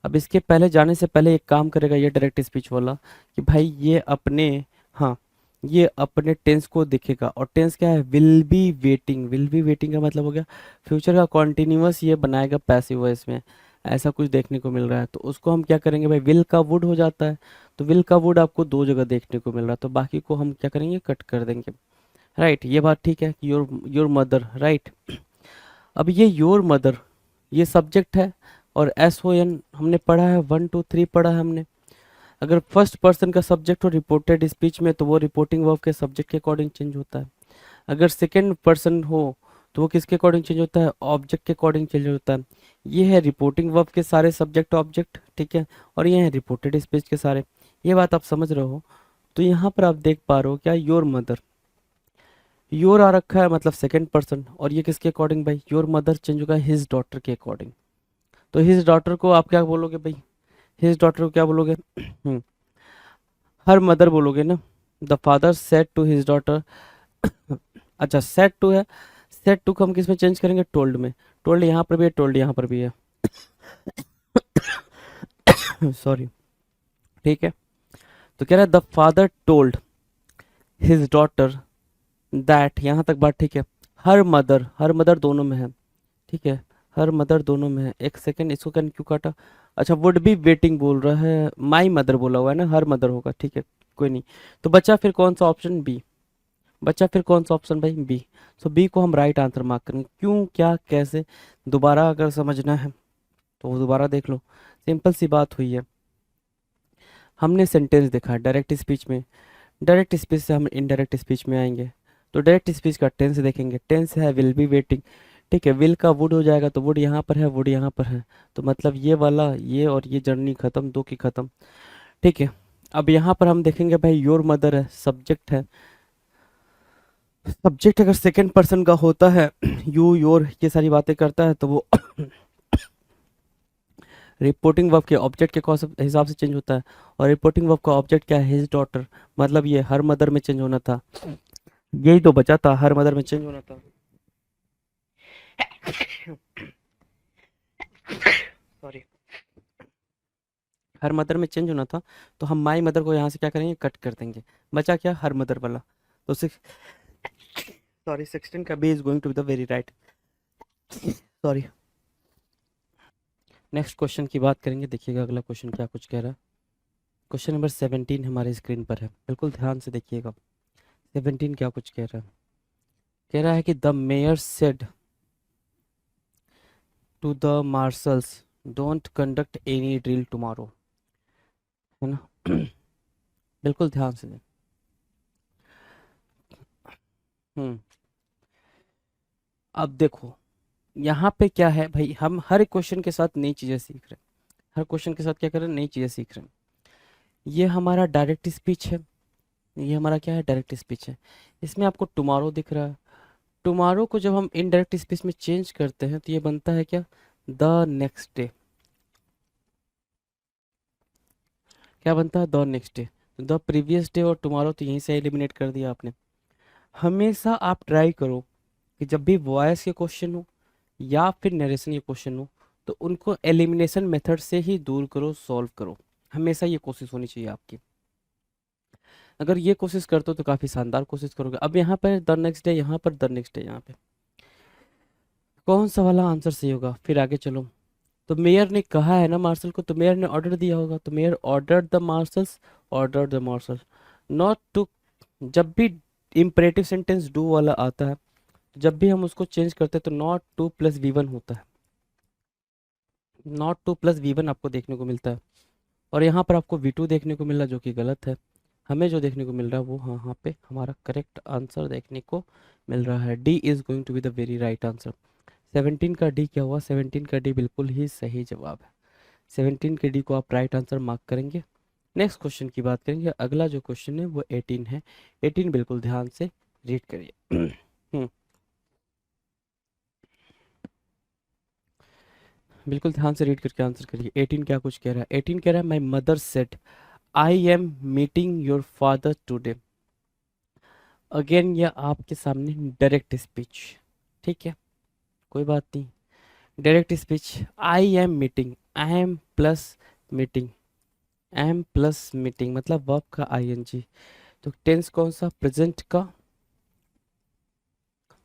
B: अब इसके पहले जाने से पहले एक काम करेगा ये डायरेक्ट स्पीच वाला कि भाई ये अपने, हाँ, ये अपने टेंस को दिखेगा, और टेंस क्या है, will be waiting, will be waiting का मतलब हो गया फ्यूचर का कॉन्टिन्यूअस, ये बनाएगा पैसिव वॉइस में, ऐसा कुछ देखने को मिल रहा है, तो उसको हम क्या करेंगे भाई, विल का वुड हो जाता है, तो विल का वुड आपको दो जगह देखने को मिल रहा है, तो बाकी को हम क्या करेंगे, कट कर देंगे, राइट, ये बात ठीक है, योर मदर, राइट। अब ये योर मदर ये सब्जेक्ट है, और एस ओ एन हमने पढ़ा है, 1 2 3 पढ़ा है हमने, अगर फर्स्ट पर्सन का सब्जेक्ट हो रिपोर्टेड स्पीच में तो वो रिपोर्टिंग वर्ब के सब्जेक्ट के अकॉर्डिंग चेंज होता है, अगर सेकेंड पर्सन हो तो वो किसके अकॉर्डिंग चेंज होता है, ऑब्जेक्ट के अकॉर्डिंग चेंज होता है। ये है रिपोर्टिंग वर्ब के सारे सब्जेक्ट ऑब्जेक्ट, ठीक है, और ये है रिपोर्टेड स्पीच के सारे, ये बात आप समझ रहे हो। तो यहाँ पर आप देख पा रहे हो क्या, योर मदर, योर आ रखा है मतलब सेकेंड पर्सन, और ये किसके अकॉर्डिंग भाई, योर मदर चेंज होगा हिज डॉटर के अकॉर्डिंग, तो हिज डॉटर को आप क्या बोलोगे भाई, हिज डॉटर को क्या बोलोगे हर मदर बोलोगे ना, the father said to his daughter अच्छा सेड टू है, सेड टू को हम किस में चेंज करेंगे, टोल्ड में, टोल्ड यहाँ पर भी है, टोल्ड यहाँ पर भी है सॉरी, ठीक है, तो कह रहा है the father told his daughter that, यहाँ तक बात ठीक है, हर मदर दोनों में है, ठीक है, हर मदर दोनों में है, एक सेकेंड इसको कैन क्यों काटा, अच्छा वुड बी वेटिंग बोल रहा है, माई मदर बोला हुआ है ना, हर मदर होगा, ठीक है, कोई नहीं, तो बचा फिर कौन सा ऑप्शन, बी, बचा फिर कौन सा ऑप्शन भाई, बी, सो बी को हम राइट आंसर मार्क करेंगे, क्यों क्या कैसे, दोबारा अगर समझना है तो वो दोबारा देख लो, सिंपल सी बात हुई है, हमने सेंटेंस देखा है डायरेक्ट स्पीच में, डायरेक्ट स्पीच से हम इनडायरेक्ट स्पीच में आएंगे, तो डायरेक्ट स्पीच का टेंस देखेंगे, टेंस है विल बी वेटिंग, ठीक है, विल का वुड हो जाएगा, तो वुड यहाँ पर है, वुड यहाँ पर है, तो मतलब ये वाला ये और ये जर्नी खत्म, दो की खत्म, ठीक है। अब यहाँ पर हम देखेंगे भाई योर मदर है, सब्जेक्ट है, सब्जेक्ट अगर सेकंड पर्सन का होता है यू योर ये सारी बातें करता है तो वो रिपोर्टिंग वर्ब के ऑब्जेक्ट के हिसाब से चेंज होता है, और रिपोर्टिंग वर्ब का ऑब्जेक्ट क्या है, हिज डॉटर, मतलब ये हर मदर में चेंज होना था, यही तो बचा था, हर मदर में चेंज होना था सॉरी, हर मदर में चेंज होना था, तो हम माई मदर को यहाँ से क्या करेंगे, कट कर देंगे, बचा क्या, हर मदर वाला, तो 16 का B is going to be the very right, sorry. Next question की बात करेंगे, देखिएगा अगला क्वेश्चन क्या कुछ कह रहा है, क्वेश्चन नंबर 17 हमारे स्क्रीन पर है, बिल्कुल ध्यान से देखिएगा, 17 क्या कुछ कह रहा है, कह रहा है कि the mayor said to the marshals don't conduct any drill tomorrow, है ना बिल्कुल ध्यान से दें, अब देखो यहाँ पे क्या है भाई, हम हर एक क्वेश्चन के साथ नई चीज़ें सीख रहे हैं, हर क्वेश्चन के साथ क्या कर रहे हैं, नई चीज़ें सीख रहे हैं, ये हमारा डायरेक्ट स्पीच है, ये हमारा क्या है, डायरेक्ट स्पीच है, इसमें आपको टुमारो दिख रहा है, टुमारो को जब हम इनडायरेक्ट स्पीच में चेंज करते हैं तो ये बनता है क्या, द नेक्स्ट डे, क्या बनता है, the next day, the previous day और टुमारो तो यहीं से एलिमिनेट कर दिया आपने। हमेशा आप ट्राई करो कि जब भी वॉइस के क्वेश्चन हो या फिर नरेशन के क्वेश्चन हो तो उनको एलिमिनेशन मेथड से ही दूर करो, सॉल्व करो। हमेशा ये कोशिश होनी चाहिए आपकी। अगर ये कोशिश करते हो तो काफ़ी शानदार कोशिश करोगे। अब यहाँ पर द नेक्स्ट डे, यहाँ पर द नेक्स्ट डे, यहाँ पे कौन सा वाला आंसर सही होगा? फिर आगे चलो। तो मेयर ने कहा है ना मार्शल को, तो मेयर ने ऑर्डर दिया होगा, तो mayor order the marshal not to. जब भी इम्परेटिव सेंटेंस डू वाला आता है, जब भी हम उसको चेंज करते हैं तो नॉट टू प्लस V1 होता है, नॉट टू प्लस V1 आपको देखने को मिलता है। और यहाँ पर आपको V2 देखने को मिल रहा है, जो कि गलत है। हमें जो देखने को मिल रहा है वो यहाँ पे हमारा करेक्ट आंसर देखने को मिल रहा है। D is going to be the very right answer. 17 का डी क्या हुआ? 17 का डी बिल्कुल ही सही जवाब है। 17 के डी को आप राइट आंसर मार्क करेंगे। नेक्स्ट क्वेश्चन की बात करेंगे। अगला जो क्वेश्चन है वो 18 है। 18 बिल्कुल ध्यान से रीड करिए। बिल्कुल ध्यान से रीड करके आंसर करिए। 18 क्या कुछ कह रहा है? 18 कह रहा है my mother said I am meeting your father today. Again यह आपके सामने डायरेक्ट स्पीच, ठीक है, कोई बात नहीं। Direct speech, I am meeting, I am plus meeting, am plus meeting मतलब वर्ब का आईएनजी। तो टेंस कौन सा? प्रेजेंट का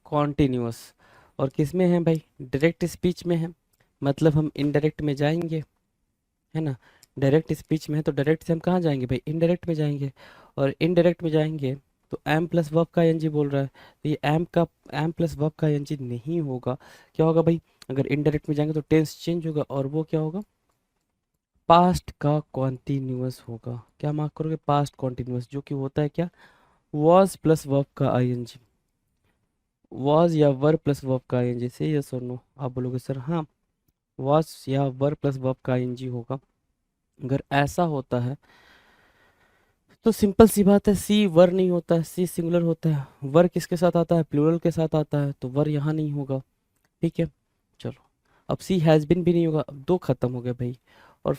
B: कॉन्टिन्यूअस। और किस में है भाई? डायरेक्ट स्पीच में है, मतलब हम इनडायरेक्ट में जाएंगे, है ना। डायरेक्ट स्पीच में है तो डायरेक्ट से हम कहाँ जाएंगे भाई? इनडायरेक्ट में जाएंगे। और इनडायरेक्ट में जाएंगे तो एम प्लस वर्ब का आईएनजी बोल रहा है, तो ये एम प्लस वर्ब का आईएनजी नहीं होगा। क्या होगा भाई? अगर इनडायरेक्ट में जाएंगे तो टेंस चेंज होगा, और वो क्या होगा? पास्ट का कॉन्टिन्यूअस होगा। क्या मार्क करोगे? पास्ट कॉन्टिन्यूअस, जो कि होता है क्या? वॉज प्लस वर्ब का आईएनजी। वॉज या वर्ब प्लस वर्ब का आईएनजी से यस और नो आप बोलोगे सर हाँ, वॉज या वर्ब प्लस वर्ब का आईएनजी होगा। अगर ऐसा होता है तो सिंपल सी बात है, सी वर नहीं होता है, सी सिंगुलर होता है। वर किसके साथ आता है? प्लूरल के साथ आता है, तो वर यहाँ नहीं होगा, ठीक है। चलो, अब सी हैज़ बिन भी नहीं होगा। अब दो खत्म हो गए भाई। और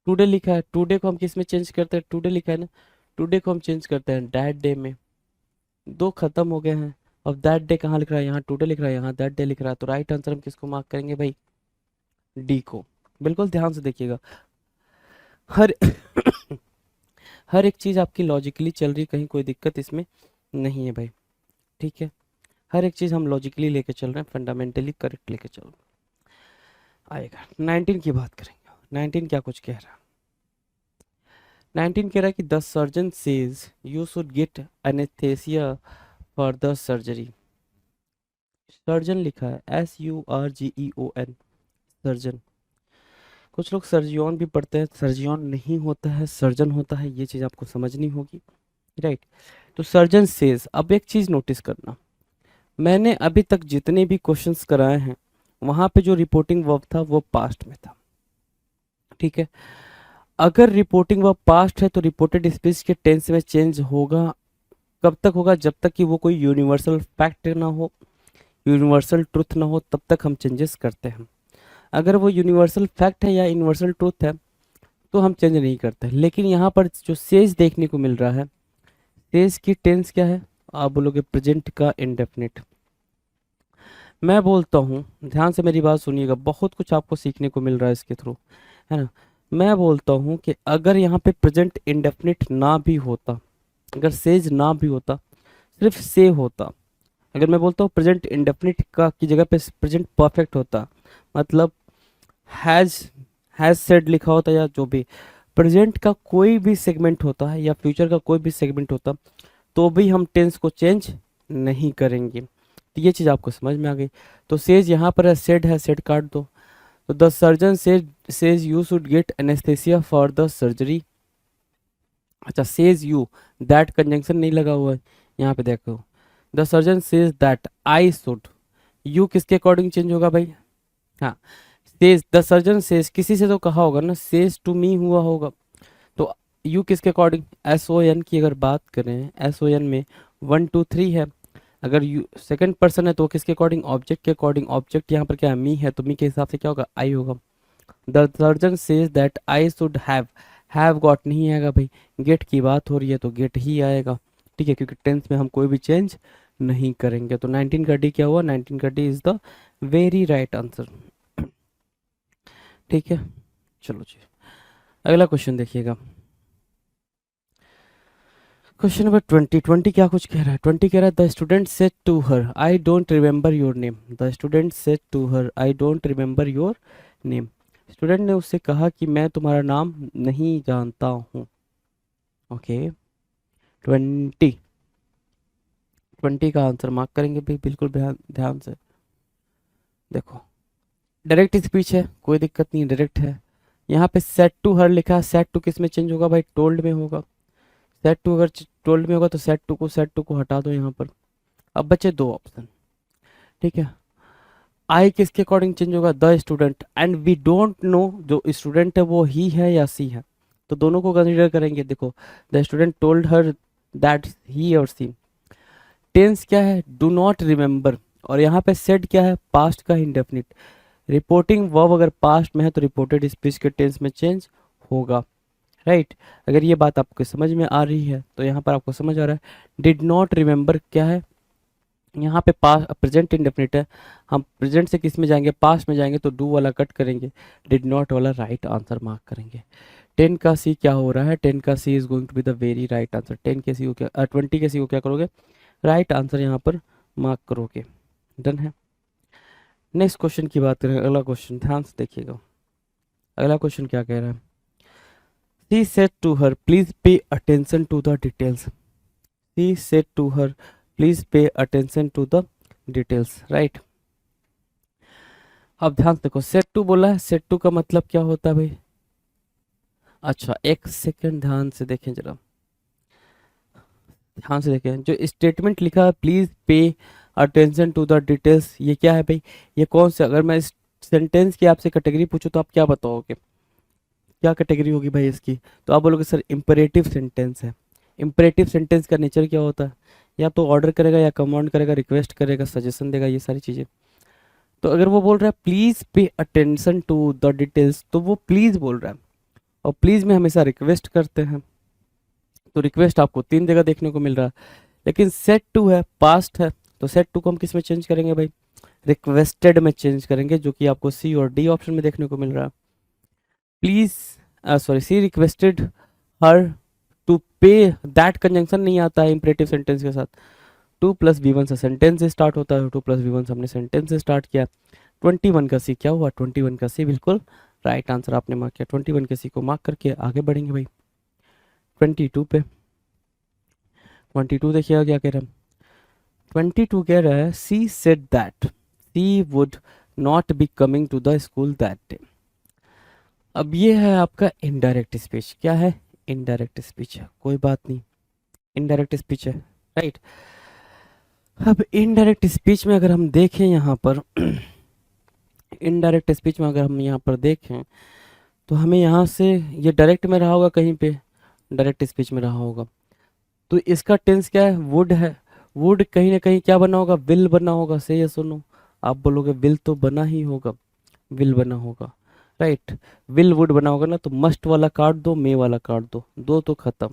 B: टुडे लिखा है, टुडे को हम किस में चेंज करते हैं? टुडे लिखा है ना, टुडे को हम चेंज करते हैं दैट डे में। दो खत्म हो गए हैं। अब दैट डे कहाँ लिख रहा है? यहाँ टुडे लिख रहा है, यहाँ दैट डे लिख रहा है, तो राइट आंसर हम किसको मार्क करेंगे भाई? डी को। बिल्कुल ध्यान से देखिएगा, हर हर एक चीज़ आपकी लॉजिकली चल रही, कहीं कोई दिक्कत इसमें नहीं है भाई, ठीक है। हर एक चीज़ हम लॉजिकली लेके चल रहे हैं, फंडामेंटली करेक्ट लेके चल रहे हैं। आएगा 19 की बात करेंगे। 19 क्या कुछ कह रहा है? 19 कह रहा है कि the surgeon says you should get anaesthesia for the surgery. Surgeon लिखा है SURGEON, सर्जन। कुछ लोग सर्जियन भी पढ़ते हैं, सर्जियन नहीं होता है, सर्जन होता है, ये चीज़ आपको समझनी होगी, राइट। तो सर्जन सेज, अब एक चीज़ नोटिस करना, मैंने अभी तक जितने भी क्वेश्चंस कराए हैं वहाँ पे जो रिपोर्टिंग वर्ब था वो पास्ट में था, ठीक है। अगर रिपोर्टिंग वर्ब पास्ट है तो रिपोर्टेड स्पीच के टेंस में चेंज होगा। कब तक होगा? जब तक कि वो कोई यूनिवर्सल फैक्ट ना हो, यूनिवर्सल ट्रुथ ना हो, तब तक हम चेंजेस करते हैं। अगर वो यूनिवर्सल फैक्ट है या यूनिवर्सल ट्रुथ है तो हम चेंज नहीं करते। लेकिन यहाँ पर जो सेज देखने को मिल रहा है, सेज की टेंस क्या है? आप बोलोगे प्रेजेंट का इंडेफिनिट। मैं बोलता हूँ, ध्यान से मेरी बात सुनिएगा, बहुत कुछ आपको सीखने को मिल रहा है इसके थ्रू, है ना। मैं बोलता हूँ कि अगर यहाँ पे प्रेजेंट इंडेफिनिट ना भी होता, अगर सेज ना भी होता, सिर्फ से होता, अगर मैं बोलता हूँ प्रेजेंट इंडेफिनिट का की जगह पे प्रेजेंट परफेक्ट होता, मतलब हैज सेड लिखा होता, या जो भी प्रेजेंट का कोई भी सेगमेंट होता है या फ्यूचर का कोई भी सेगमेंट होता, तो भी हम टेंस को चेंज नहीं करेंगे। तो ये चीज़ आपको समझ में आ गई। तो सेज यहाँ पर है, सेड काट दो। तो the surgeon says you should get anaesthesia for the surgery. अच्छा, सेज यू, दैट कंजंक्शन नहीं लगा हुआ है यहाँ पे, देखो। The surgeon says that I should, you किसके अकॉर्डिंग चेंज होगा भाई? हाँ, सेज, द सर्जन सेज, किसी से तो कहा होगा ना, सेज टू मी हुआ होगा, तो यू किसके अकॉर्डिंग? SON की अगर बात करें, SON में 1 2 3 है। अगर यू सेकंड पर्सन है तो किसके अकॉर्डिंग? ऑब्जेक्ट के अकॉर्डिंग। ऑब्जेक्ट यहाँ पर क्या है? मी है, तो मी के हिसाब से क्या होगा? आई होगा। The surgeon says that I should have got नहीं आएगा भाई, गेट की बात हो रही है तो गेट ही आएगा, ठीक है, क्योंकि टेंस में हम कोई भी चेंज नहीं करेंगे। तो 19 का डी क्या हुआ? 19 का D is the very right answer. ठीक है, चलो जी अगला क्वेश्चन देखिएगा। क्वेश्चन नंबर 20 क्या कुछ कह रहा है। 20 कह रहा है the student said to her I don't remember your name. The student said to her I don't remember your name. Student ने उससे कहा कि मैं तुम्हारा नाम नहीं जानता हूँ। ओके 20 20 का आंसर मार्क करेंगे भाई, बिल्कुल ध्यान ध्यान से देखो। डायरेक्ट स्पीच है, कोई दिक्कत नहीं, डायरेक्ट है। यहाँ पे सेट टू हर लिखा है, सेट टू किस में चेंज होगा भाई, टोल्ड में होगा। सेट टू अगर टोल्ड में होगा तो सेट टू को हटा दो यहाँ पर। अब बचे दो ऑप्शन, ठीक है। आई किसके अकॉर्डिंग चेंज होगा, the student, and we don't know जो स्टूडेंट है वो ही है या सी है, तो दोनों को कंसीडर करेंगे। देखो the student told her that he और सी। टेंस क्या है, डू नॉट रिमेंबर, और यहाँ पे सेड क्या है, पास्ट का इंडेफिनिट। रिपोर्टिंग वर्ब अगर पास्ट में है तो रिपोर्टेड स्पीच के टेंस में चेंज होगा, राइट। अगर ये बात आपको समझ में आ रही है तो यहाँ पर आपको समझ आ रहा है। डिड नॉट रिमेंबर क्या है, यहाँ पे पास्ट प्रेजेंट इंडेफिनिट है, हम प्रेजेंट से किस में जाएंगे, पास्ट में जाएंगे तो डू वाला कट करेंगे, डिड नॉट वाला राइट आंसर मार्क करेंगे। 10 का सी क्या हो रहा है, 10 का C is going to be the very right answer. 10 के सी को क्या 20 के सी को क्या करोगे, राइट आंसर यहाँ पर मार्क करोगे। डन है। नेक्स्ट क्वेश्चन की बात करें, अगला क्वेश्चन ध्यान से देखिएगा। अगला क्वेश्चन क्या कह रहा है, She said to her, please pay attention to the details. She said to her, please pay attention to the details. Right? अब ध्यान से देखो, सेट टू बोला है, सेट टू का मतलब क्या होता है भाई। अच्छा एक सेकंड ध्यान से देखें जरा, ध्यान से देखें। जो स्टेटमेंट लिखा है please pay attention to the details, ये क्या है भाई, ये कौन से, अगर मैं इस सेंटेंस की आपसे कैटेगरी पूछूं तो आप क्या बताओगे, क्या कैटेगरी होगी भाई इसकी, तो आप बोलोगे सर इंपरेटिव सेंटेंस है। इंपरेटिव सेंटेंस का नेचर क्या होता है, या तो ऑर्डर करेगा, या कमांड करेगा, रिक्वेस्ट करेगा, सजेशन देगा, ये सारी चीज़ें। तो अगर वो बोल रहा है please pay attention to the details, तो वो प्लीज़ बोल रहा है, और प्लीज़ में हमेशा रिक्वेस्ट करते हैं, तो रिक्वेस्ट आपको 3 जगह देखने को मिल रहा है। लेकिन सेट टू है, पास्ट है, तो सेट टू को हम किस में चेंज करेंगे भाई, रिक्वेस्टेड में चेंज करेंगे, जो कि आपको सी और डी ऑप्शन में देखने को मिल रहा है। Please sorry she requested her to pay, that conjunction नहीं आता है इंपरेटिव सेंटेंस के साथ। 2+V1 से सेंटेंस स्टार्ट होता है, 2+V1 से हमने सेंटेंस स्टार्ट किया। 21 का सी क्या हुआ, 21 का सी बिल्कुल राइट आंसर आपने मार्क किया। 21 के सी को मार्क करके आगे बढ़ेंगे भाई 22 पे। 22 देखिएगा क्या कह रहा है, 22 कह रहा है she said that she would not be coming to the school that day. अब ये है आपका इनडायरेक्ट स्पीच, क्या है, इनडायरेक्ट स्पीच है, कोई बात नहीं, इनडायरेक्ट स्पीच है, राइट। अब इनडायरेक्ट स्पीच में अगर हम देखें यहाँ पर इनडायरेक्ट स्पीच में अगर हम यहाँ पर देखें तो हमें यहाँ से ये डायरेक्ट में रहा होगा, कहीं पे डायरेक्ट स्पीच में रहा होगा, तो इसका टेंस क्या है, वुड है। वुड कहीं ना कहीं क्या बना होगा, विल बना होगा, से या सुनो, आप बोलोगे विल तो बना ही होगा, विल बना होगा, राइट। विल वुड बना होगा ना, तो मस्ट वाला काट दो, मे वाला काट दो, दो तो खत्म।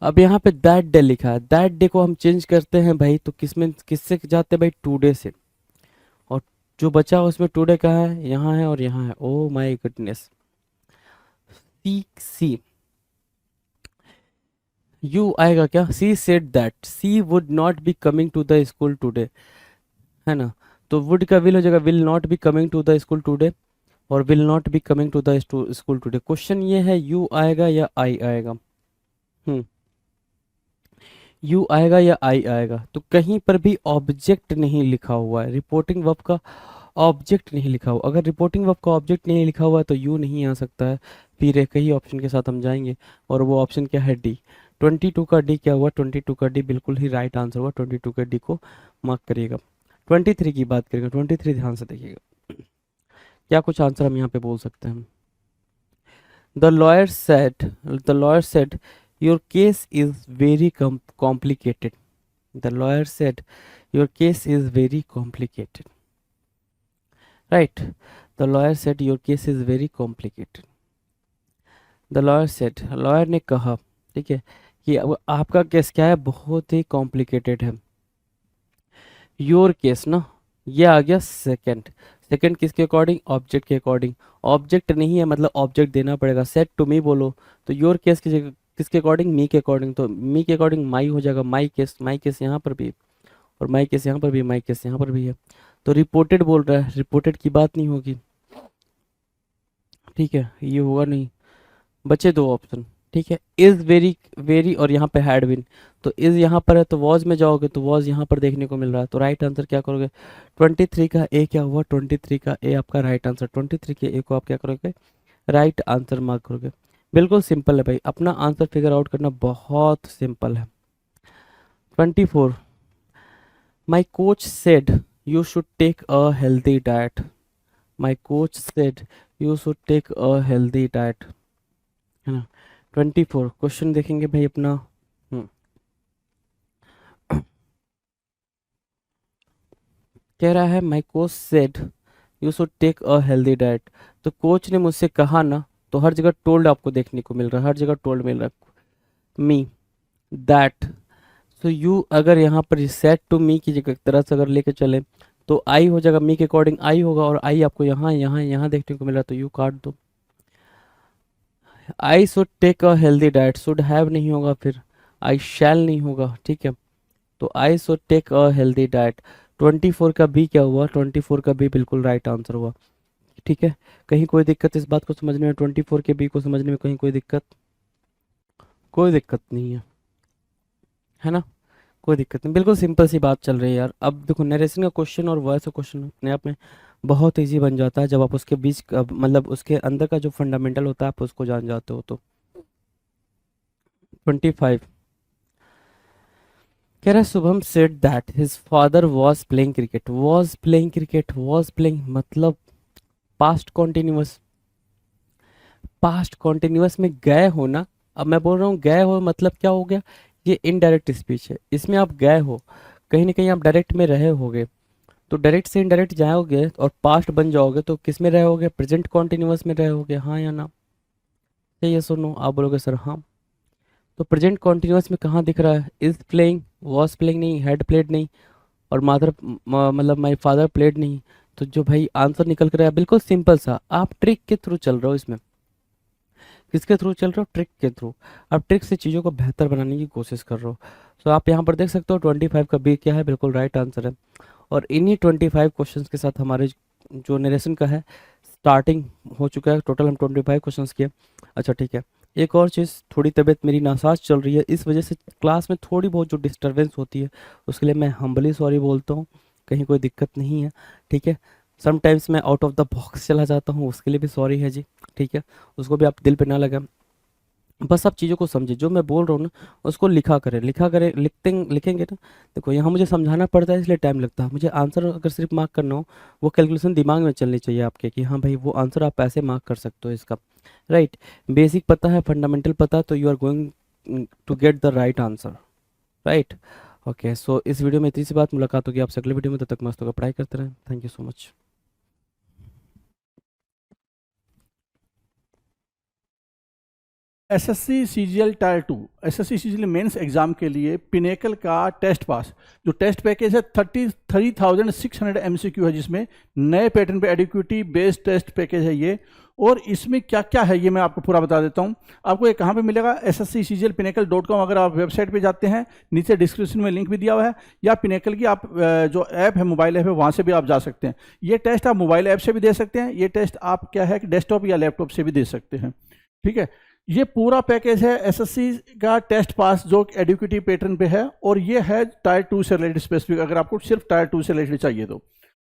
B: अब यहाँ पे दैट डे लिखा है, दैट डे को हम चेंज करते हैं भाई, तो किसमें किससे जाते हैं भाई, टुडे से, और जो बचा उसमें टुडे का है, यहाँ है और यहाँ है, oh my goodness. She you आएगा क्या, she said that she would not be coming to the school today, है ना, तो वुड का विल हो जाएगा, will not be coming to the school today, और will not be coming to the school today. Question ये है you आएगा या आई आएगा, यू आएगा या आई आएगा, तो कहीं पर भी ऑब्जेक्ट नहीं लिखा हुआ है, रिपोर्टिंग वर्ब का ऑब्जेक्ट नहीं लिखा हुआ। अगर रिपोर्टिंग वर्ब का ऑब्जेक्ट नहीं लिखा हुआ है तो यू नहीं आ सकता है, फिर एक ही ऑप्शन के साथ हम जाएंगे, और वो ऑप्शन क्या है, डी। 22 का डी क्या हुआ, 22 का डी बिल्कुल ही राइट आंसर हुआ, 22 का डी को मार्क करिएगा। 23 की बात करेंगे, 23 ध्यान से देखिएगा, क्या कुछ आंसर हम यहाँ पे बोल सकते हैं। The lawyer said your case is very complicated. The lawyer said your case is very complicated, right. The lawyer said your case is very complicated. The lawyer said, lawyer ने कहा, ठीक है, कि अब आपका केस क्या है, बहुत ही कॉम्प्लिकेटेड है। योर केस ना, ये आ गया सेकंड, सेकंड किसके अकॉर्डिंग, ऑब्जेक्ट के अकॉर्डिंग। ऑब्जेक्ट नहीं है मतलब ऑब्जेक्ट देना पड़ेगा। सेट टू मी बोलो तो योर केस किसके अकॉर्डिंग, मी के अकॉर्डिंग, तो मी के अकॉर्डिंग माई हो जाएगा। माई केस यहाँ पर भी और माई केस यहाँ पर भी, माई केस यहाँ पर भी है। तो रिपोर्टेड बोल रहा है, रिपोर्टेड की बात नहीं होगी, ठीक है, ये होगा नहीं। बचे दो ऑप्शन, ठीक है, इज वेरी वेरी और यहाँ पे हैड बीन। तो इज यहाँ पर है तो वॉज में जाओगे तो वॉज यहाँ पर देखने को मिल रहा है। तो राइट आंसर क्या करोगे, 23 का ए क्या हुआ, 23 का ए आपका राइट आंसर। 23 के ए को आप क्या करोगे, राइट आंसर मार्क करोगे। बिल्कुल सिंपल है भाई, अपना आंसर फिगर आउट करना बहुत सिंपल है। 24, my coach said you should take a healthy diet. My coach said you should take a healthy diet, है ना। 24 क्वेश्चन देखेंगे भाई अपना। कह रहा है my coach said you should take a healthy diet. तो कोच ने मुझसे कहा ना, तो हर जगह टोल्ड आपको देखने को मिल रहा है, हर जगह टोल्ड मिल रहा है। मी दैट, सो यू अगर यहाँ पर सेड टू मी की जगह तरह से अगर लेके चले तो आई हो जाएगा, मी के अकॉर्डिंग आई होगा, और आई आपको यहाँ यहाँ यहाँ देखने को मिल रहा है तो यू काट दो। I should take a healthy diet, should have नहीं होगा, फिर आई शैल नहीं होगा, ठीक है। तो I should take a healthy diet. 24 का बी क्या हुआ, 24 का बी बिल्कुल राइट आंसर हुआ, ठीक है। कहीं कोई दिक्कत इस बात को समझने में, 24 के बी को समझने में कहीं कोई दिक्कत, कोई दिक्कत नहीं है ना, कोई दिक्कत नहीं, बिल्कुल सिंपल सी बात चल रही है यार। अब देखो नरेशन का क्वेश्चन और वॉइस का क्वेश्चन अपने आप में बहुत इजी बन जाता है जब आप उसके बीच मतलब उसके अंदर का जो फंडामेंटल होता है आप उसको जान जाते हो। तो 25 कह रहा है Shubham said that his father was playing cricket. Was playing cricket, was playing मतलब पास्ट कॉन्टिन्यूअस, पास्ट कॉन्टिन्यूअस में गए हो ना। अब मैं बोल रहा हूँ गए हो मतलब क्या हो गया, ये इनडायरेक्ट स्पीच है, इसमें आप गए हो, कहीं ना कहीं आप डायरेक्ट में रहे होगे, तो डायरेक्ट से इनडायरेक्ट जाओगे और पास्ट बन जाओगे तो किस में रहोगे, प्रेजेंट कॉन्टिन्यूअस में रहोगे, हाँ या ना। ये सुनो, आप बोलोगे सर हाँ। तो प्रेजेंट कॉन्टिन्यूअस में कहाँ दिख रहा है, इज प्लेइंग, वॉज प्लेइंग नहीं, हैड प्लेड नहीं, और मादर मतलब माई फादर प्लेड नहीं। तो जो भाई आंसर निकल कर आया बिल्कुल सिंपल सा, आप ट्रिक के थ्रू चल रहे हो इसमें। किसके थ्रू चल रहे हो, ट्रिक के थ्रू। आप ट्रिक से चीज़ों को बेहतर बनाने की कोशिश कर रहे हो। तो आप यहाँ पर देख सकते हो 25 का बी क्या है, बिल्कुल राइट आंसर है। और इन्हीं 25 क्वेश्चंस के साथ हमारे जो नरेशन का है स्टार्टिंग हो चुका है। टोटल हम 25 क्वेश्चंस किए। अच्छा ठीक है, एक और चीज़, थोड़ी तबीयत मेरी नासाज चल रही है, इस वजह से क्लास में थोड़ी बहुत जो डिस्टर्बेंस होती है उसके लिए मैं हम्बली सॉरी बोलता हूँ, कहीं कोई दिक्कत नहीं है, ठीक है। समटाइम्स मैं आउट ऑफ द बॉक्स चला जाता हूँ, उसके लिए भी सॉरी है जी, ठीक है, उसको भी आप दिल पे ना लगा। बस आप चीज़ों को समझे, जो मैं बोल रहा हूँ ना उसको लिखा करें, लिखा करें, लिखेंगे ना। देखो यहाँ मुझे समझाना पड़ता है इसलिए टाइम लगता है, मुझे आंसर अगर सिर्फ मार्क करना हो वो कैलकुलेशन दिमाग में चलनी चाहिए आपके कि हाँ भाई वो आंसर आप ऐसे मार्क कर सकते हो इसका, राइट। बेसिक पता है, फंडामेंटल पता है, तो you are going to get the right answer, right. Okay, so इस वीडियो में इतनी सी बात, मुलाकात होगी आपसे अगले वीडियो में, तब तक मस्त होकर पढ़ाई करते रहें। Thank you so much.
A: SSC CGL tier 2, SSC CGL mains exam के लिए पिनेकल का टेस्ट पास जो टेस्ट पैकेज है 33,600 एमसीक्यू है, जिसमें नए पैटर्न पे एडिक्विटी बेस्ड टेस्ट पैकेज है ये। और इसमें क्या क्या है ये मैं आपको पूरा बता देता हूँ। आपको ये कहाँ पे मिलेगा, ssccglpinnacle.com, अगर आप वेबसाइट पे जाते हैं नीचे डिस्क्रिप्शन में लिंक भी दिया हुआ है, या पिनेकल की आप जो ऐप है, मोबाइल ऐप है, वहाँ से भी आप जा सकते हैं। ये टेस्ट आप मोबाइल ऐप से भी दे सकते हैं, ये टेस्ट आप क्या है कि डेस्कटॉप या लैपटॉप से भी दे सकते हैं, ठीक है। ये पूरा पैकेज है एसएससी का टेस्ट पास जो एडिक्विटी पैटर्न पे है, और ये है टायर 2 से रिलेटेड स्पेसिफिक। अगर आपको सिर्फ टायर 2 से रिलेटेड चाहिए तो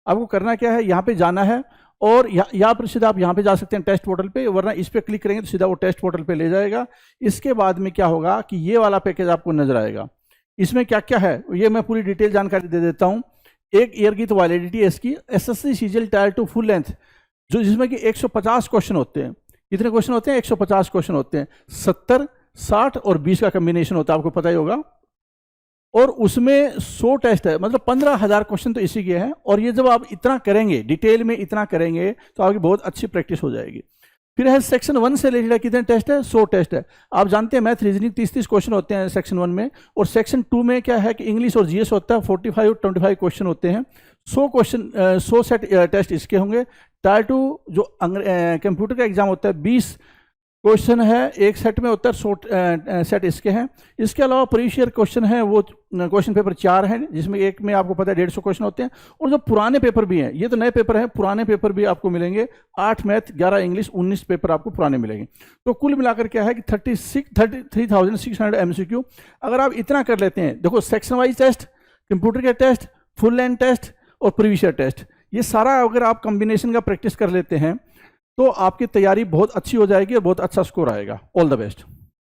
A: आपको करना क्या है, यहाँ पे जाना है और यहाँ पर सीधा आप यहाँ पे जा सकते हैं टेस्ट पोर्टल पे, वरना इस पर क्लिक करेंगे तो सीधा वो टेस्ट पोर्टल पे ले जाएगा। इसके बाद में क्या होगा कि ये वाला पैकेज आपको नजर आएगा। इसमें क्या क्या है ये मैं पूरी डिटेल जानकारी दे देता हूँ। 1 ईयर की तो वैलिडिटी है इसकी, SSC CGL tier 2 full length, जो जिसमें कि 150 क्वेश्चन होते हैं। कितने क्वेश्चन होते हैं, 150 क्वेश्चन होते हैं, 70, 60 और 20 का कम्बिनेशन होता है, आपको पता ही होगा। और उसमें 100 टेस्ट है, मतलब 15,000 क्वेश्चन तो इसी के हैं। और ये जब आप इतना करेंगे, डिटेल में इतना करेंगे, तो आपकी बहुत अच्छी प्रैक्टिस हो जाएगी। फिर है सेक्शन 1 से रिलेटेड कितने टेस्ट है, 100 टेस्ट है। आप जानते हैं मैथ रीजनिंग 30-30 क्वेश्चन होते हैं सेक्शन 1 में, और सेक्शन 2 में क्या है कि इंग्लिश और जीएस होता है 45 और 25 क्वेश्चन होते हैं। 100 सेट टेस्ट इसके होंगे। टायर 2 जो कंप्यूटर का एग्जाम होता है 20 क्वेश्चन है एक सेट में, उत्तर 100 सेट इसके हैं। इसके अलावा प्रीवियस ईयर क्वेश्चन है वो क्वेश्चन पेपर 4 हैं, जिसमें एक में आपको पता है 150 क्वेश्चन होते हैं। और जो पुराने पेपर भी हैं, ये तो नए पेपर हैं, पुराने पेपर भी आपको मिलेंगे। 8 मैथ, 11 इंग्लिश, 19 पेपर आपको पुराने मिलेंगे। तो कुल मिलाकर क्या है कि 33,600 MCQ। अगर आप इतना कर लेते हैं, देखो सेक्शन वाइज टेस्ट, कंप्यूटर के टेस्ट, फुल लेंथ टेस्ट और प्रीवियस ईयर टेस्ट, ये सारा अगर आप कॉम्बिनेशन का प्रैक्टिस कर लेते हैं तो आपकी तैयारी बहुत अच्छी हो जाएगी और बहुत अच्छा स्कोर आएगा। All the best.